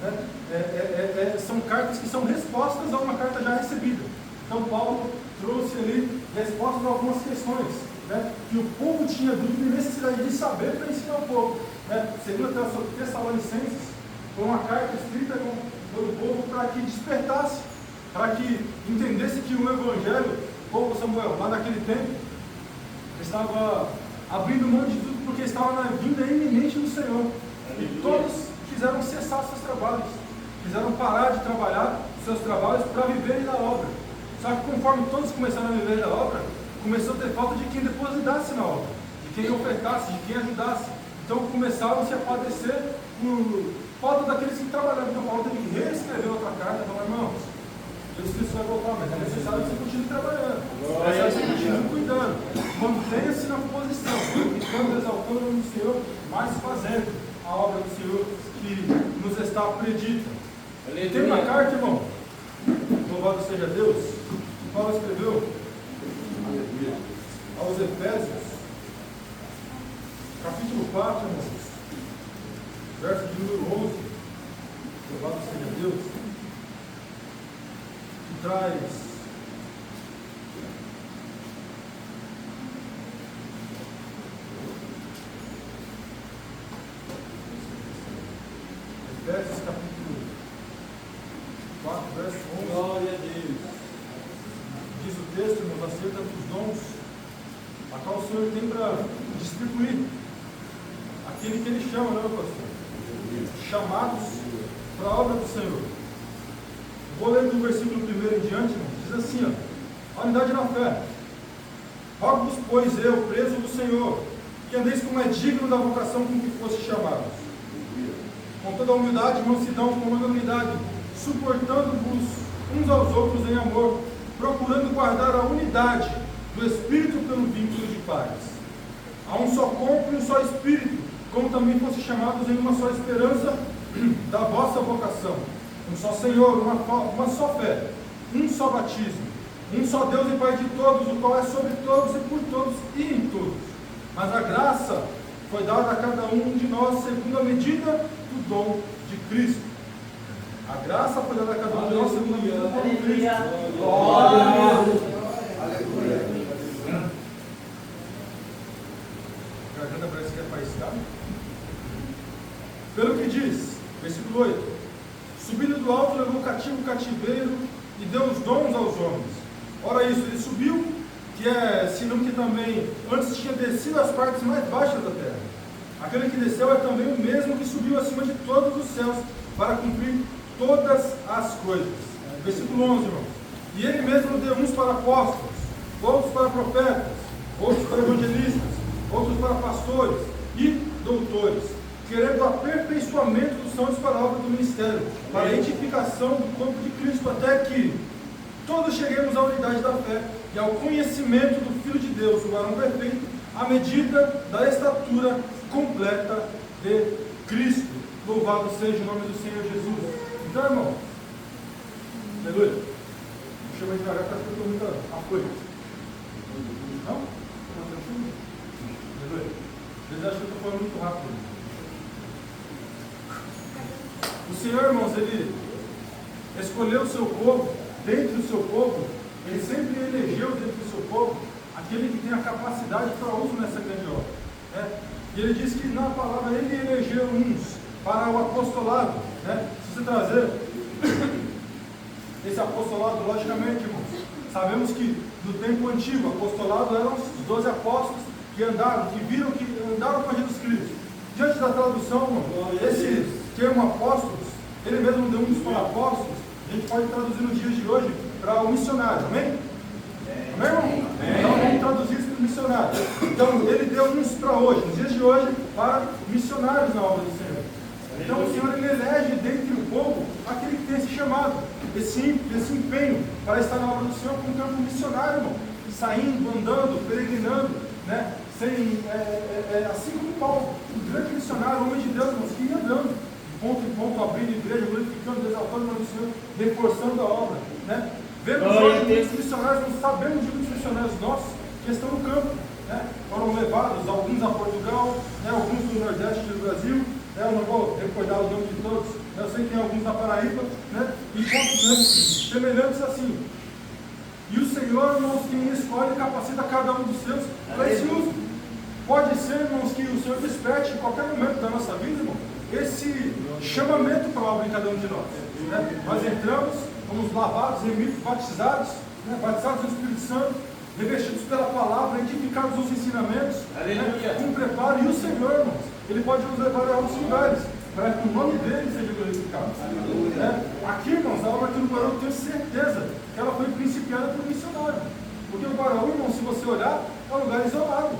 né, são cartas que são respostas a uma carta já recebida. Então Paulo trouxe ali respostas a algumas questões, né, que o povo tinha dúvida e necessidade de saber para ensinar o povo. Né? Segundo Tessalonicenses, foi uma carta escrita pelo povo para que despertasse, para que entendesse que o Evangelho, o povo Samuel, lá naquele tempo, estava abrindo mão de tudo porque estava na vinda iminente do Senhor. E todos quiseram cessar seus trabalhos, quiseram parar de trabalhar seus trabalhos para viverem da obra. Só que conforme todos começaram a viver da obra, começou a ter falta de quem depositasse na obra, de quem ofertasse, de quem ajudasse. Então começaram a padecer por falta daqueles que trabalhavam. Então Paulo teve que reescrever outra carta e falar: irmãos, Jesus Cristo vai voltar, mas é necessário que você continue trabalhando, é necessário que você continue cuidando, mantenha-se na posição, ficando exaltando o nome do Senhor, mas fazendo a obra do Senhor que nos está predita. Tem uma carta, irmão, louvado seja Deus, que Paulo escreveu aos Efésios, capítulo 4, irmãos, verso de número 11, louvado seja Deus, que traz Efésios capítulo 4, verso 11. Glória a Deus. Diz o texto, irmãos, acerca dos dons a qual o Senhor tem para distribuir aquele que Ele chama, não é, pastor? Chamados para a obra do Senhor. Vou ler do versículo 1 em diante, irmão. Diz assim, ó: a unidade na fé. Rogo-vos, pois eu, preso do Senhor, que andeis como é digno da vocação com que foste chamados, com toda a humildade e mansidão, com magnanimidade, suportando-vos uns aos outros em amor, procurando guardar a unidade do Espírito pelo vínculo de paz. Há um só corpo e um só Espírito, como também fosse chamados em uma só esperança da vossa vocação. Um só Senhor, uma só fé, um só batismo, um só Deus e Pai de todos, o qual é sobre todos e por todos e em todos. Mas a graça foi dada a cada um de nós segundo a medida do dom de Cristo. A graça foi dada a cada um de nós segundo a medida do dom de Cristo. Glória a Deus. Aleluia. A garganta parece que é faiscada. Pelo que diz, versículo 8: subindo do alto, levou cativo o cativeiro e deu os dons aos homens. Ora, isso, ele subiu, que é sinônimo que também antes tinha descido às partes mais baixas da terra. Aquele que desceu é também o mesmo que subiu acima de todos os céus para cumprir todas as coisas. Versículo 11, irmãos. E ele mesmo deu uns para apóstolos, outros para profetas, outros para evangelistas, outros para pastores e doutores, querendo o aperfeiçoamento dos santos para a obra do ministério, para a edificação do corpo de Cristo, até que todos cheguemos à unidade da fé e ao conhecimento do Filho de Deus, o varão perfeito, à medida da estatura completa de Cristo. Louvado seja o nome do Senhor Jesus. Então, irmão, aleluia. Vou chamar devagar porque eu estou muito afoito. Não? Aleluia. Vocês acham que eu estou falando muito rápido? O Senhor, irmãos, Ele escolheu o seu povo, dentro do seu povo, Ele sempre elegeu dentro do seu povo aquele que tem a capacidade para uso nessa grande obra. E Ele diz que na palavra Ele elegeu uns para o apostolado. Se você trazer esse apostolado, logicamente, irmãos, sabemos que no tempo antigo, o apostolado eram os 12 apóstolos que andaram, que viram, que andaram com Jesus Cristo. Diante da tradução, irmão, esse termo apóstolos, ele mesmo deu uns para apóstolos, a gente pode traduzir nos dias de hoje para o missionário, amém? Amém, irmão? Então vamos traduzir isso para o missionário. Então ele deu uns para hoje, nos dias de hoje, para missionários na obra do Senhor. Então o Senhor, Ele elege dentre o povo aquele que tem esse chamado, esse empenho para estar na obra do Senhor como campo missionário, irmão, saindo, andando, peregrinando, assim como Paulo, um grande missionário, um homem de Deus, irmãos, que ia andando de ponto em ponto, abrindo igreja, glorificando, exaltando o nome do Senhor, reforçando a obra. Vemos hoje muitos missionários, nós sabemos de muitos missionários nossos que estão no campo, foram levados, alguns a Portugal, alguns do Nordeste do Brasil. Eu não vou recordar o nome de todos, eu sei que tem alguns na Paraíba, e semelhantes assim. E o Senhor, irmãos, quem escolhe e capacita cada um dos seus para esse uso. Pode ser, irmãos, que o Senhor desperte em qualquer momento da nossa vida, irmão, esse chamamento para a obra em cada um de nós. Nós entramos, fomos lavados, remidos, batizados, batizados no Espírito Santo, revestidos pela palavra, edificados nos ensinamentos, com preparo. E o Senhor, irmãos, Ele pode nos levar a outros lugares, para que o nome dele seja glorificado. Aqui, irmãos, a obra aqui no Guaraú, eu tenho certeza que ela foi principiada por missionário. Porque o Guaraú, irmão, se você olhar, é um lugar isolado.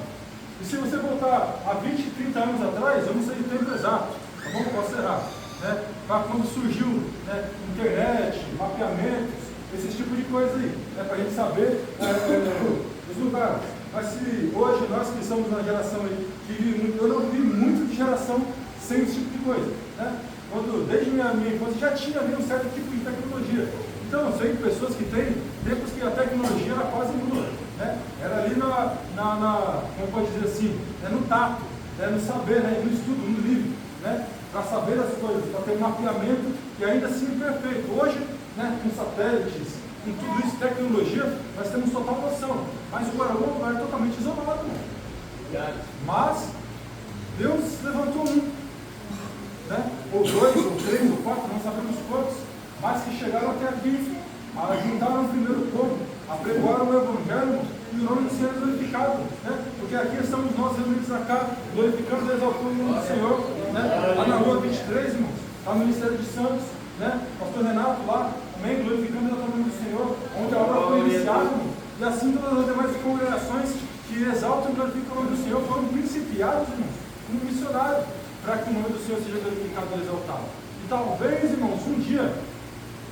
E se você voltar a 20, 30 anos atrás, eu não sei o tempo exato, tá bom? Posso errar. Para quando surgiu internet, mapeamentos, esse tipo de coisa aí, para a gente saber os lugares. Mas se hoje nós que estamos na geração aí, que vive muito, eu não vi muito de geração sem esse tipo de coisa. Quando, desde minha infância já tinha ali um certo tipo de tecnologia. Então eu sei pessoas que têm tempos que a tecnologia era quase nula. Era ali como pode dizer assim, no tato, no saber, no estudo, no livro, para saber as coisas, para ter um mapeamento que ainda assim é perfeito. Hoje, com satélites, com tudo isso, tecnologia, nós temos total noção. Mas o Guaraú é um lugar totalmente isolado. Mas Deus levantou um, ou dois, ou três, ou quatro, não sabemos quantos, mas que chegaram até aqui, juntaram o primeiro povo, apregoaram o Evangelho e o nome do Senhor é glorificado. Porque aqui estamos nós reunidos cá, glorificando e exaltando o nome do Senhor. Lá na rua 23, irmãos, lá no Ministério de Santos, pastor Renato lá, também glorificando e exaltando o nome do Senhor, onde a obra foi iniciada, e assim todas as demais congregações que exaltam e glorificam o nome do Senhor foram principiados, irmãos, como missionários, para que o nome do Senhor seja glorificado e exaltado. E talvez, irmãos, um dia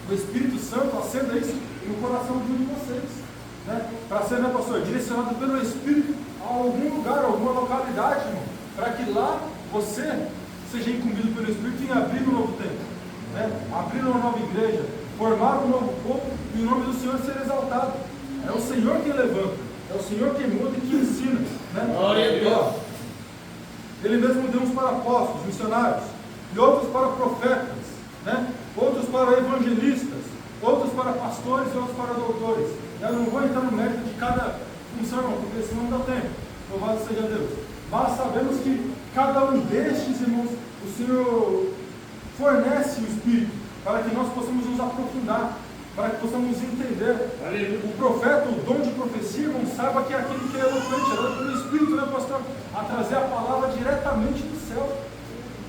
o Espírito Santo acenda isso no coração de um de vocês, para ser, pastor, direcionado pelo Espírito a algum lugar, alguma localidade você seja incumbido pelo Espírito em abrir um novo tempo, né? Abrir uma nova igreja, formar um novo povo e o nome do Senhor ser exaltado. É o Senhor quem levanta, é o Senhor quem muda e que ensina, né? Glória a Deus. Ele mesmo deu uns para apóstolos, missionários, e outros para profetas, né? Outros para evangelistas, outros para pastores e outros para doutores. Eu não vou entrar no mérito de cada função, porque senão não dá tempo. Louvado seja Deus. Mas sabemos que cada um destes, irmãos, o Senhor fornece o Espírito para que nós possamos nos aprofundar, para que possamos entender. O profeta, o dom de profecia, irmão, saiba que é aquele que é eloquente, é pelo Espírito, né, pastor? A trazer a palavra diretamente do céu.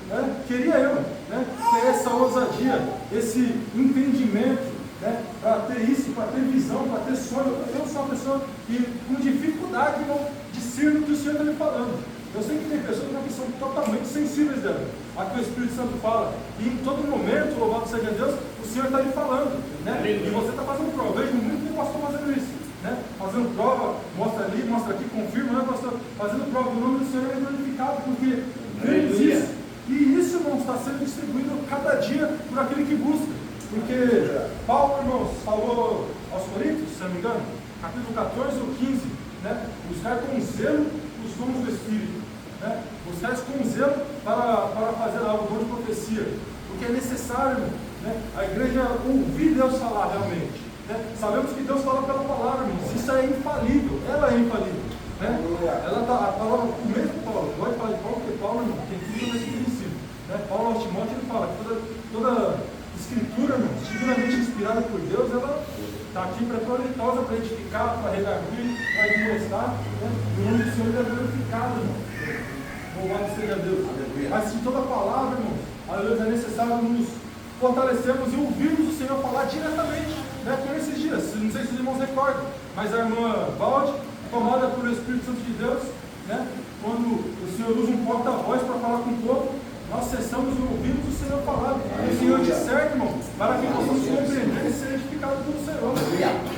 Né? Queria eu, né, ter essa ousadia, esse entendimento, né, para ter isso, para ter visão, para ter sonho. Eu sou uma pessoa que, com dificuldade, irmão, discerno o que o Senhor está me falando. Eu sei que tem pessoas que são totalmente sensíveis dela, a que o Espírito Santo fala. E em todo momento, louvado seja Deus, o Senhor está lhe falando. Né? E você está fazendo prova. Eu vejo muito que pastor fazendo isso. Né? Fazendo prova, mostra ali, mostra aqui, confirma, né, pastor? Fazendo prova, o nome do Senhor é glorificado, porque vemos isso. E isso, irmãos, está sendo distribuído cada dia por aquele que busca. Porque Paulo, irmãos, falou aos Coríntios, se não me engano, capítulo 14 ou 15, né? Buscar com zelo os dons do Espírito, né? Buscar com zelo para fazer algo, dom de profecia, porque é necessário, né, a igreja ouvir Deus falar realmente, né? Sabemos que Deus fala pela palavra, irmãos, isso é infalível, ela é infalível, né? Ela tá, a palavra, o mesmo Paulo, pode falar de Paulo, porque Paulo, irmão, tem tudo nesse princípio, né? Paulo aos Timóteo, ele fala que toda Escritura, irmão, divinamente inspirada por Deus, ela está aqui proveitosa para edificar, para redarguir, para admoestar, né? O nome do Senhor é glorificado, irmão. Louvado seja Deus. Mas se toda palavra, irmão, às vezes é necessário nos fortalecermos e ouvirmos o Senhor falar diretamente, né? Como esses dias, não sei se os irmãos recordam, mas a irmã Valde, tomada pelo Espírito Santo de Deus, né? Quando o Senhor usa um porta-voz para falar com o povo, nós cessamos e ouvimos o Senhor falar. O Senhor discerne, irmão, para que possamos compreender e ser edificados pelo Senhor.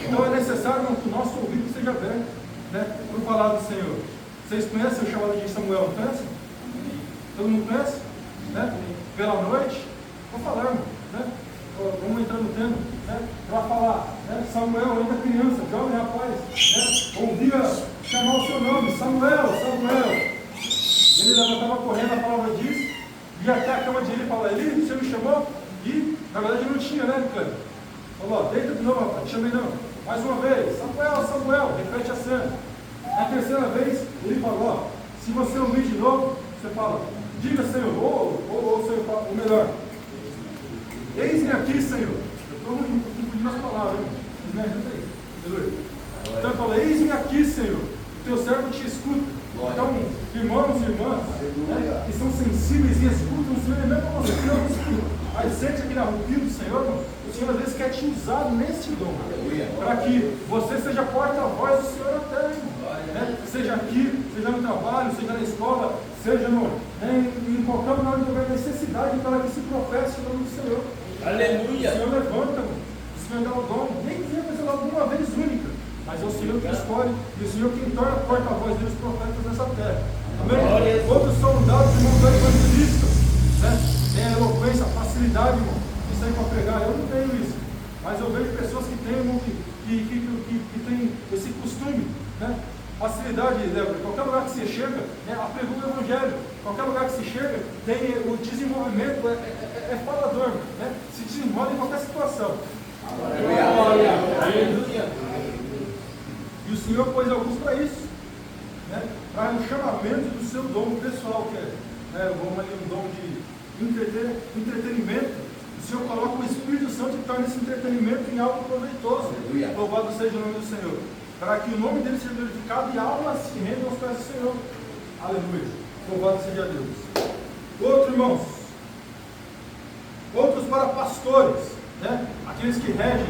Então é necessário, irmão, que o nosso ouvido seja aberto, né, para o falar do Senhor. Vocês conhecem o chamado de Samuel, não conhecem? Todo mundo conhece? Né? Pela noite, vou falar, irmão, né? Vamos entrar no tema, né? Para falar, né? Samuel, ainda criança, jovem rapaz, né? Ouvia chamar o seu nome, Samuel, Samuel. Ele levantava correndo, a palavra diz, ia até a cama de ele e falava, Eli, o Senhor me chamou? E, na verdade, não tinha, né, Cleber? Falou, deita de novo, rapaz, te chamei não. Mais uma vez, Samuel, Samuel, repete a cena. Na terceira vez, ele falou, se você ouvir de novo, você fala, diga, Senhor, ou Senhor, ou melhor, eis-me aqui, Senhor. Eu estou confundindo as palavras, hein? Mas me ajuda aí. Aleluia. Então ele fala, eis-me aqui, Senhor, o teu servo te escuta. Então, irmãos e irmãs, né, que são sensíveis e escutam o Senhor, é mesmo você que não escuta, mas sente aquele arrupio do Senhor, irmão, o Senhor às vezes quer te usar nesse dom, para que você seja porta-voz do Senhor até, né? Seja aqui, seja no trabalho, seja na escola, seja né, em qualquer lugar onde houver necessidade para que se professe o nome do Senhor. Aleluia! O Senhor levanta, irmão. O Senhor dá o dom, nem que venha pensar alguma vez única. Mas é o Senhor que escolhe e o Senhor quem torna porta-voz dos profetas nessa terra. Amém? Outros são dados, irmãos, evangelistas, né? Tem a eloquência, a facilidade, irmão, de sair para pregar. Eu não tenho isso. Mas eu vejo pessoas que têm, irmão, que têm esse costume, né? Facilidade, Débora. Qualquer lugar que você chega, né, apregou o Evangelho. Qualquer lugar que se chega, tem o desenvolvimento, é falador, né? Se desenvolve em qualquer situação. Aleluia! E o Senhor pôs alguns para isso, né? Para o chamamento do seu dom pessoal, que é, né, vamos ali, um dom de entretenimento. O Senhor coloca o Espírito Santo e torna esse entretenimento em algo proveitoso. Louvado seja o nome do Senhor. Para que o nome dele seja glorificado e almas se rendam aos pés do Senhor. Aleluia. Louvado seja Deus. Outro, irmãos. Outros para pastores, né? Aqueles que regem,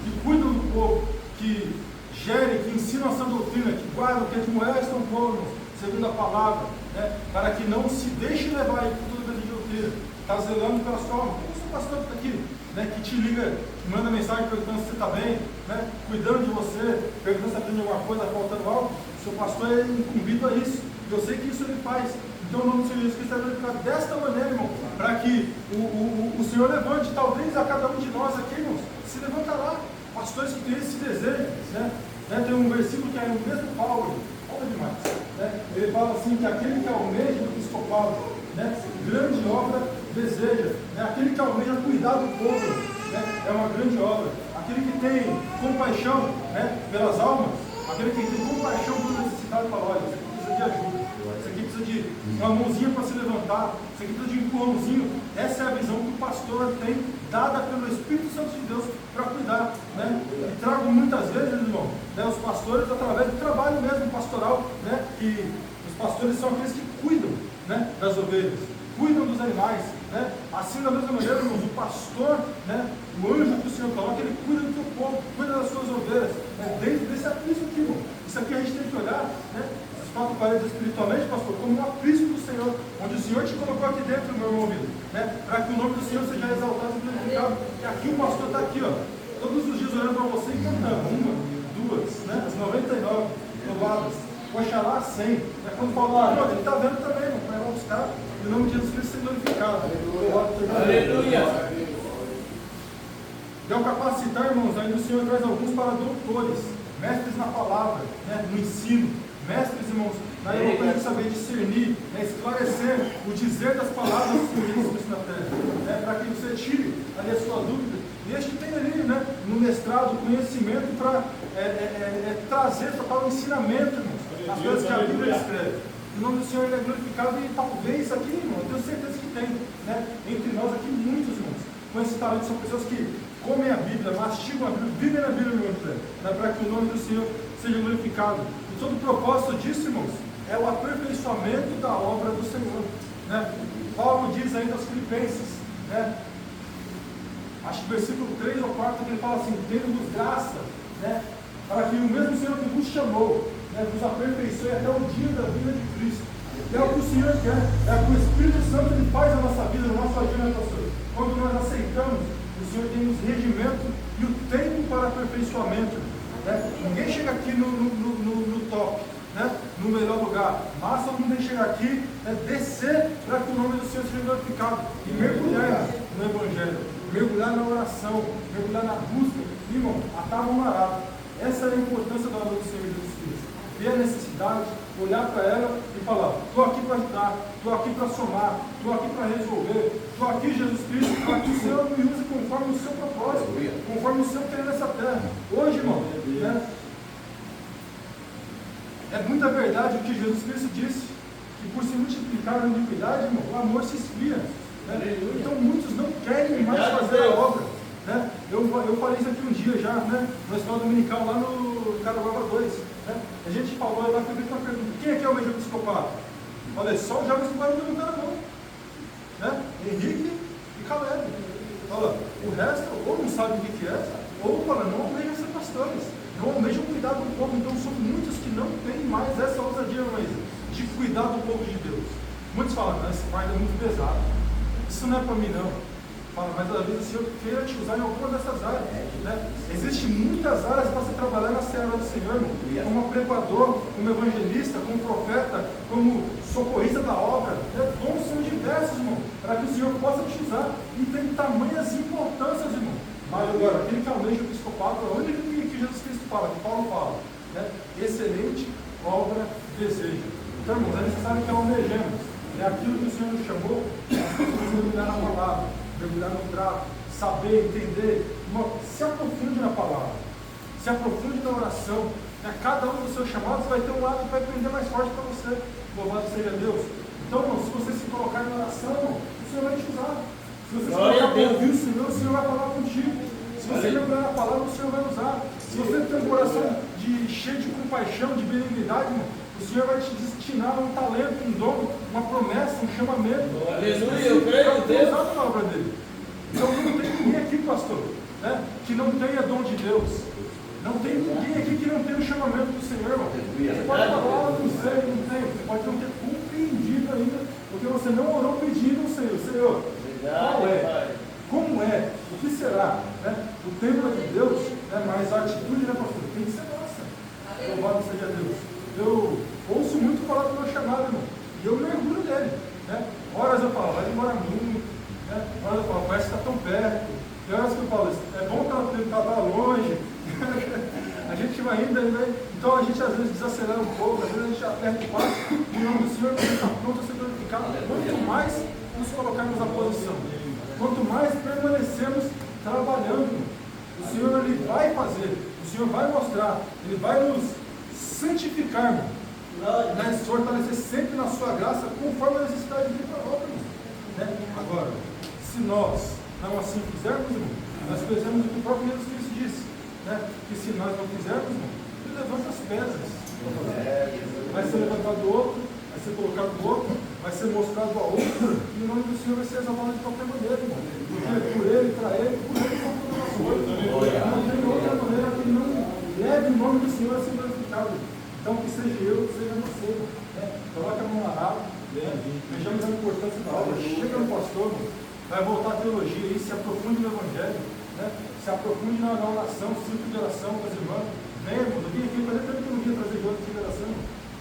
que cuidam do povo, que gerem, que ensinam a sã doutrina, que guardam, que admoestam o povo, segundo a palavra, né? Para que não se deixe levar por tudo de doutrina. Está zelando pela sua alma. Eu sou pastor que está aqui, né? Que te liga, te manda mensagem perguntando se você está bem, né? Cuidando de você, perguntando se está tendo alguma coisa, faltando algo. O seu pastor é incumbido a isso. Eu sei que isso ele faz. Então o nome do Senhor Jesus Cristo é glorificado desta maneira, irmão, para que o Senhor levante, talvez a cada um de nós aqui, irmãos, se levantará. Pastores que têm esse desejo, né? Tem um versículo que é o mesmo Paulo, olha demais, né? Ele fala assim, que aquele que almeja o episcopado, né? Grande obra deseja, né? Aquele que almeja cuidar do povo, né? É uma grande obra. Aquele que tem compaixão, né? Pelas almas, aquele que tem compaixão por necessidade, fala, olha, isso aqui precisa de ajuda, isso aqui precisa de uma mãozinha para se levantar, isso aqui precisa de um empurrãozinho. Essa é a visão que o pastor tem, dada pelo Espírito Santo de Deus para cuidar, né? E trago muitas vezes, irmão, né, os pastores através do trabalho mesmo pastoral, né? Que os pastores são aqueles que cuidam, né, das ovelhas, cuidam dos animais, né? Assim, da mesma maneira, irmãos, o pastor, né, o anjo que o Senhor coloca, ele cuida do teu povo, cuida das suas ovelhas, né? Dentro desse aprisco aqui, irmão. Isso aqui a gente tem que olhar, né? Quatro paredes espiritualmente, pastor, como um aprisco do Senhor, onde o Senhor te colocou aqui dentro, meu irmão ouvido, né? Para que o nome do Senhor seja exaltado e glorificado. E aqui o pastor está aqui, ó, todos os dias olhando para você e cantando, uma, duas, né? As 99 louvadas, Oxalá 100. É quando falar, ele está vendo também, irmão, para ir lá buscar, e o nome de Jesus Cristo seja glorificado. Aleluia. E ao capacitar, irmãos, ainda o Senhor traz alguns para doutores, mestres na palavra, né? No ensino. Mestres, irmãos, na eloquência de saber discernir, né, esclarecer o dizer das palavras do Senhor Jesus Cristo na terra, né, para que você tire ali a sua dúvida. E este tem ali, né, no mestrado, conhecimento para trazer para o ensinamento, irmãos, as coisas que a Bíblia escreve. O nome do Senhor ele é glorificado e talvez aqui, irmão, eu tenho certeza que tem, né, entre nós aqui muitos, irmãos, com esse talento, são pessoas que comem a Bíblia, mastigam a Bíblia, vivem na Bíblia, meu irmão, né, para que o nome do Senhor seja glorificado. E todo o propósito disso, irmãos, é o aperfeiçoamento da obra do Senhor, né? Paulo diz ainda aos Filipenses, né? Acho que versículo 3 ou 4, que ele fala assim, tendo-vos graça, né? Para que o mesmo Senhor que vos chamou, né, vos aperfeiçoe até o dia da vinda de Cristo. E é o que o Senhor quer, é o que o Espírito Santo ele faz na nossa vida, no nosso agir, né, pastor? Quando nós aceitamos, o Senhor tem os regimento e o tempo para aperfeiçoamento. Né? Ninguém chega aqui no top, né? No melhor lugar, mas todo mundo tem que chegar aqui, né? Descer para que o nome do Senhor seja glorificado e mergulhar no Evangelho, mergulhar na oração, mergulhar na busca, irmão, atava marado. Essa é a importância da obra do Senhor Jesus Cristo. Ver a necessidade, olhar para ela e falar, estou aqui para ajudar, estou aqui para somar, estou aqui para resolver, estou aqui, Jesus Cristo, para que o Senhor me use conforme o seu propósito, conforme o seu querer nessa terra. Hoje, irmão, né, é muita verdade o que Jesus Cristo disse, que por se multiplicar a iniquidade, irmão, o amor se esfria. Né? Então muitos não querem mais fazer a obra. Né? Eu falei isso aqui um dia já, né? Na escola dominical, lá no Caraguaba 2. Né? A gente falou lá, foi uma pergunta: quem aqui é o mesmo episcopado? Falei, só os jovens que vão levantar a mão. Né? Henrique e Caleb. Fala, o resto, ou não sabe o que é, ou fala, não almejam ser pastores, não almejam cuidar do povo. Então são muitos que não têm mais essa ousadia, de cuidar do povo de Deus. Muitos falam, não, esse fardo é muito pesado, isso não é para mim não. Fala, mas às vezes o Senhor queira te usar em alguma dessas áreas. Né? Existem muitas áreas para você trabalhar na seara do Senhor, irmão. Como pregador, como evangelista, como profeta, como socorrista da obra. Né? Dons são diversos, irmão, para que o Senhor possa te usar. E tem tamanhas importâncias, irmão. Mas agora, aquele que almeja o episcopado, é o único que Jesus Cristo fala, que Paulo fala. Né? Excelente obra deseja. Então, irmãos, é necessário que almejemos. É aquilo que o Senhor nos chamou, mergulhar na palavra, mergulhar no trato, saber, entender. Irmão, se aprofunde na palavra, se aprofunde na oração. Cada um dos seus chamados vai ter um lado que vai prender mais forte para você. Louvado seja Deus. Então, irmão, se você se colocar em oração, irmão, o Senhor vai te usar. Se você se colocar para ouvir o Senhor vai falar contigo. Se você mergulhar na palavra, o Senhor vai usar. Se você tem um coração cheio de compaixão, de benignidade, irmão, o Senhor vai te destinar um talento, um dom, uma promessa, um chamamento. Aleluia, eu creio em Deus. Usado na obra dele. Então não tem ninguém aqui, pastor, né, que não tenha dom de Deus. Não tem ninguém aqui que não tenha o chamamento do Senhor, irmão. Você pode falar, não sei, não tem. Você pode não ter compreendido ainda, porque você não orou pedindo ao Senhor. Senhor, qual é? Como é? O que será? Né? O templo é de Deus, né, mas a atitude, né, pastor, tem que ser nossa. Louvado seja Deus. Eu ouço muito falar do meu chamado, irmão, e eu mergulho nele. o nome do Senhor está pronto a ser glorificado. Quanto mais nos colocarmos à posição, quanto mais permanecemos trabalhando, o Senhor ele vai fazer, o Senhor vai mostrar, Ele vai nos santificar, né? Se fortalecer sempre na sua graça, conforme a necessidade de para a obra. Né? Agora, se nós não assim fizermos, irmão, nós fizemos o que o próprio Jesus Cristo disse, né? Que se nós não fizermos, irmão, Ele levanta as pedras. Vai ser levantado do outro, vai ser colocado do outro, vai ser mostrado ao outro, e o nome do Senhor vai ser exaltado de qualquer maneira, irmão. Porque por Ele, para Ele, por Ele são todas as coisas. Não tem outra maneira que não leve o nome do Senhor a ser glorificado. Então, que seja eu, que seja você. Né? Coloque a mão na raba, vejamos a importância da obra. Chega no pastor, vai voltar a teologia aí, se aprofunde no Evangelho, né? Se aprofunde na oração, ciclo de oração das irmãs. Vem, irmão, eu vim aqui, fazia tempo que eu não vinha trazer de outra de oração.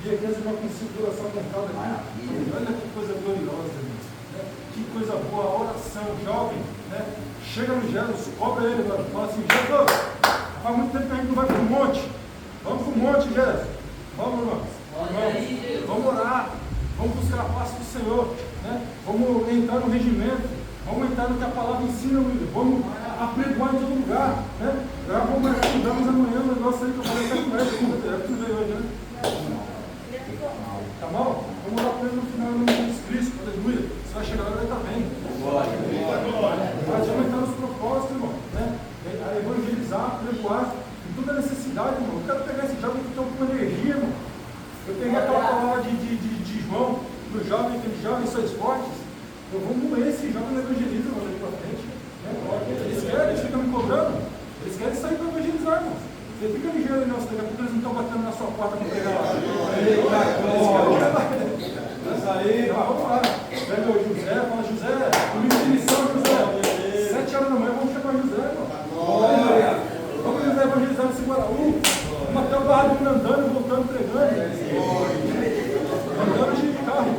Vim aqui as irmãs com ciclo de oração montado aqui. Olha que coisa gloriosa, irmão. Né? Que coisa boa, a oração, jovem, né? Chega no Jesus, cobra ele, mano. Fala assim, Jesus, faz muito tempo que a gente não vai para o monte. Vamos para o monte, Jesus. Vamos, irmãos. Vamos orar. Vamos buscar a face do Senhor. Né? Vamos entrar no regimento. Vamos entrar no que a palavra ensina, William. Vamos apregoar em todo lugar. Né? Vamos amanhã um negócio aí que eu falei até com ele. Tu veio hoje, né? Tá bom? Vamos orar para ele no final do nome de Jesus Cristo. Aleluia. Você vai chegar lá e vai estar bem. Mas vamos entrar nos propósitos, irmão. Né? A evangelizar, apregoar. Toda necessidade, irmão. Eu quero pegar esse jovem que está com energia, irmão. Eu peguei aquela palavra de João, do jovem, que os jovens são fortes. Eu vou moer esse jovem no evangelismo daqui para frente. Né? Eles querem, eles ficam me cobrando. Eles querem sair para evangelizar, irmão. Você fica ligeiro, não, daqui a pouco eles não estão batendo na sua porta para pegar lá. Mas aí, vamos lá. Pega o José, fala, José, missão, José. 7 horas da manhã, vamos chamar José, irmão. Glória. Vamos nos evangelizar nesse Guaraú. Vamos até o barro andando, voltando, pregando. Andando de carro.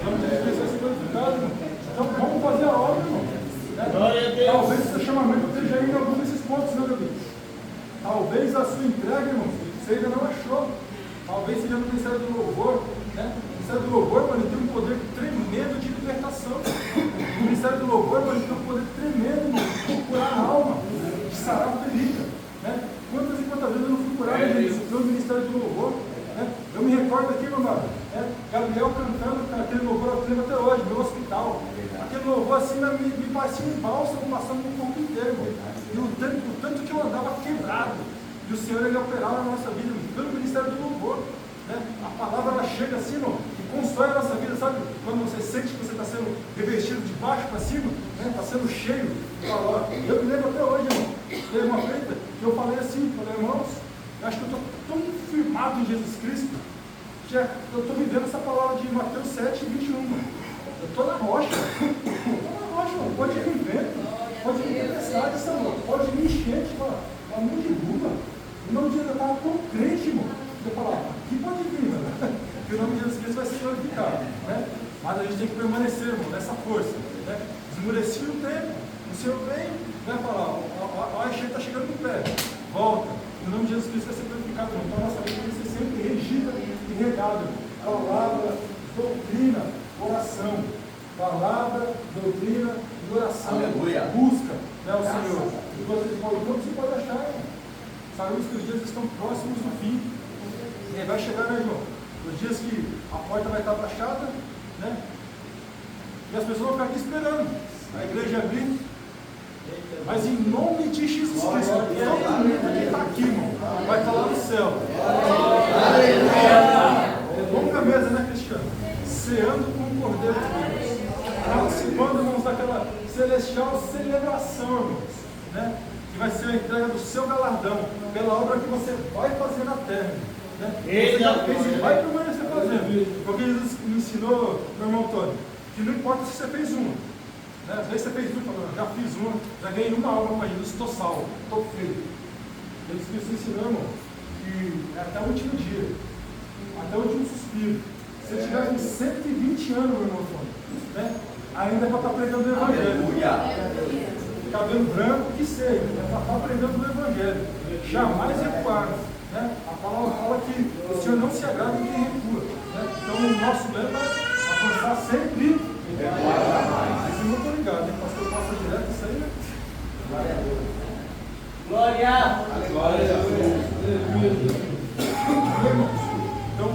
Vamos essas coisas de casa, irmão. Então vamos fazer a obra, irmão. Né? Talvez o seu chamamento esteja aí em algum desses pontos, né, meu Deus? Talvez a sua entrega, irmão, você ainda não achou. Talvez seja no Ministério do Louvor. Né? O Ministério do Louvor, mano, ele tem um poder tremendo de libertação. O Ministério do Louvor, mano, ele tem um poder tremendo, mano, de curar a alma, de sarar a ferida. Né? Quantas e quantas vezes eu não fui curado, gente, pelo Ministério do Louvor? Né? Eu me recordo aqui, meu amado, né? Gabriel cantando aquele louvor, eu lembro até hoje, meu hospital. Aquele louvor assim me parecia um bálsamo passando no corpo inteiro. E o tanto que eu andava quebrado. E o Senhor ele operava na nossa vida pelo Ministério do Louvor. Né? A palavra ela chega assim, irmão, e constrói a nossa vida, sabe? Quando você sente que você está sendo revestido de baixo para cima, está sendo cheio. Eu me lembro até hoje, irmão, teve uma feita que eu falei assim, irmãos, eu acho que eu estou tão firmado em Jesus Cristo, que eu estou vivendo essa palavra de Mateus 7, 21. Eu estou na rocha, mano. Pode vir vento, pode vir tempestade, pode vir enchente, pelo amor de rua. O nome de Jesus, eu estava tão crente, irmão. Eu falava, aqui pode vir, mano. Que o nome de Jesus Cristo vai ser glorificado. Né? Mas a gente tem que permanecer, irmão, nessa força. Né? Esmurecer o tempo. O Senhor vem, vai falar, a enchente está chegando no pé. Volta. O nome de Jesus Cristo vai ser glorificado. Então a nossa vida tem que ser sempre regida e regada. Palavra, doutrina, oração. Palavra, doutrina e oração. Aleluia. Busca, né, o Senhor. E você pode achar, irmão. Sabemos que os dias estão próximos do fim. E aí vai chegar, né, irmão? Os dias que a porta vai estar fechada, né? E as pessoas vão ficar aqui esperando a igreja abrir. Mas em nome de Jesus Cristo, todo mundo que está aqui, irmão, vai estar lá no céu. Vamos na mesa, né, Cristiano? Ceando com o Cordeiro de Deus. Participando, irmãos, daquela celestial celebração, irmãos, né? Que vai ser a entrega do seu galardão pela obra que você vai fazer na terra. Né? Você já fez e vai permanecer fazendo. Porque Jesus me ensinou, meu irmão Antônio, que não importa se você fez uma. Né? Às vezes você fez uma, já fiz uma, já ganhei uma alma, mas Jesus, estou salvo, estou feito. Jesus Cristo ensinou, irmão, que é até o último dia, até o último suspiro. Se você tiver com 120 anos, meu irmão Antônio, né? Ainda é para estar pregando o Evangelho. Cabelo branco, que seja, é para estar pregando o Evangelho. Jamais recuar. né? A palavra fala que o Senhor não se agrada em quem recua. Né? Então o nosso lema é avançar sempre e jamais. Eu não estou ligado, hein? Pastor passa direto isso aí, né? Glória a Deus. Glória! Glória a Deus. Então, o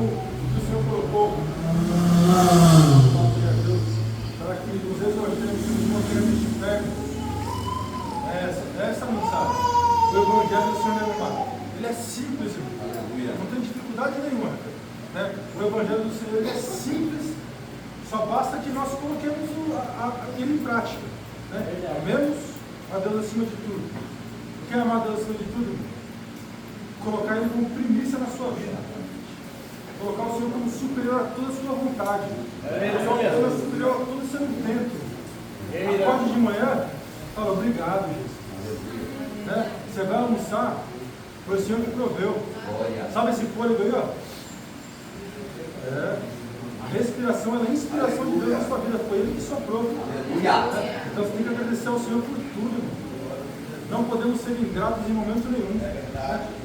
que o Senhor colocou para que os evangélicos nos mantenhamos de pé, essa mensagem. O Evangelho do Senhor é uma. Ele é simples, irmão. Não tem dificuldade nenhuma. Né? O Evangelho do Senhor ele é simples, só basta que nós coloquemos ele em prática. Né? Amemos a Deus acima de tudo. O que é amar a Deus acima de tudo? Colocar Ele como primícia na sua vida. Colocar o Senhor como superior a toda a sua vontade. Como superior a todo o seu intento. Acorde de manhã, fala, obrigado, Jesus. Né? Você vai almoçar, foi o Senhor que proveu. Sabe esse fôlego aí, ó? A respiração é a inspiração de Deus na sua vida. Foi Ele que soprou. Então você tem que agradecer ao Senhor por tudo, irmão. Não podemos ser ingratos em momento nenhum.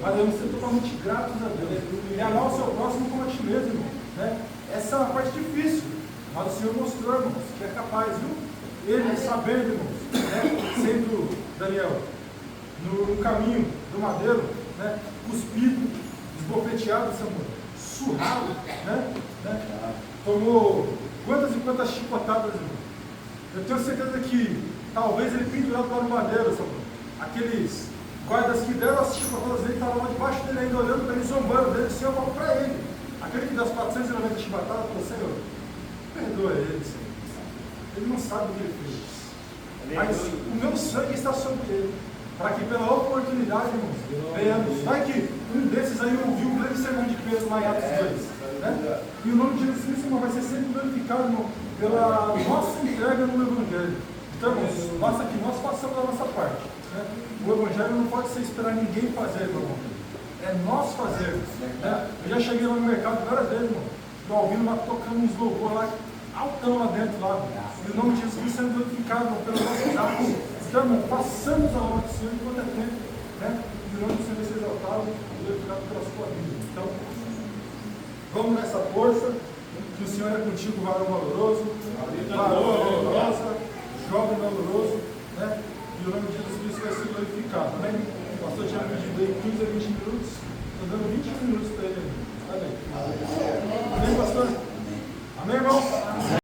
Mas devemos ser totalmente gratos a Deus. E amar o seu próximo como a ti mesmo, irmão. Né? Essa é uma parte difícil. Mas o Senhor mostrou, irmãos, que é capaz, viu? Ele sabendo, irmãos, né? Sendo Daniel no caminho do madeiro, né? Cuspido, esbofeteado, surrado, né? Tomou quantas e quantas chicotadas, irmão. Eu tenho certeza que talvez ele pendurado lá no madeiro, aqueles guardas que deram as chicotadas dele estavam lá debaixo dele ainda olhando para ele, zombando dele, o Senhor falou para ele, aquele que deu as 490 chicotadas, falou, Senhor, perdoa ele, Senhor. Ele não sabe o que ele fez. Mas o meu sangue está sobre ele, para que pela oportunidade, irmãos, venhamos. Vai que um desses aí ouviu o grande sermão de Pedro lá em Atos 2. Né? E o nome de Jesus Cristo, irmão, vai ser sempre glorificado, irmão, pela nossa entrega no Evangelho. Então, irmãos, basta que nós façamos a nossa parte. Né? O Evangelho não pode ser esperar ninguém fazer, meu irmão. É nós fazermos. Né? Eu já cheguei lá no mercado várias vezes, irmão. Estou ouvindo lá, tocando uns louvor lá, altão lá dentro, lá. E o nome de Jesus Cristo sendo glorificado, irmão, pelos nossos atos. Então, irmão, passamos a obra do Senhor enquanto é tempo. Né? E o nome do Senhor vai ser exaltado e glorificado pela sua vida. Então, vamos nessa força, que o Senhor é contigo, varão valoroso, varão valorosa, jovem valoroso, né? E o nome de Jesus Cristo vai ser glorificado, amém? O pastor tinha pedido aí 15 a 20 minutos, estou dando 20 minutos para ele.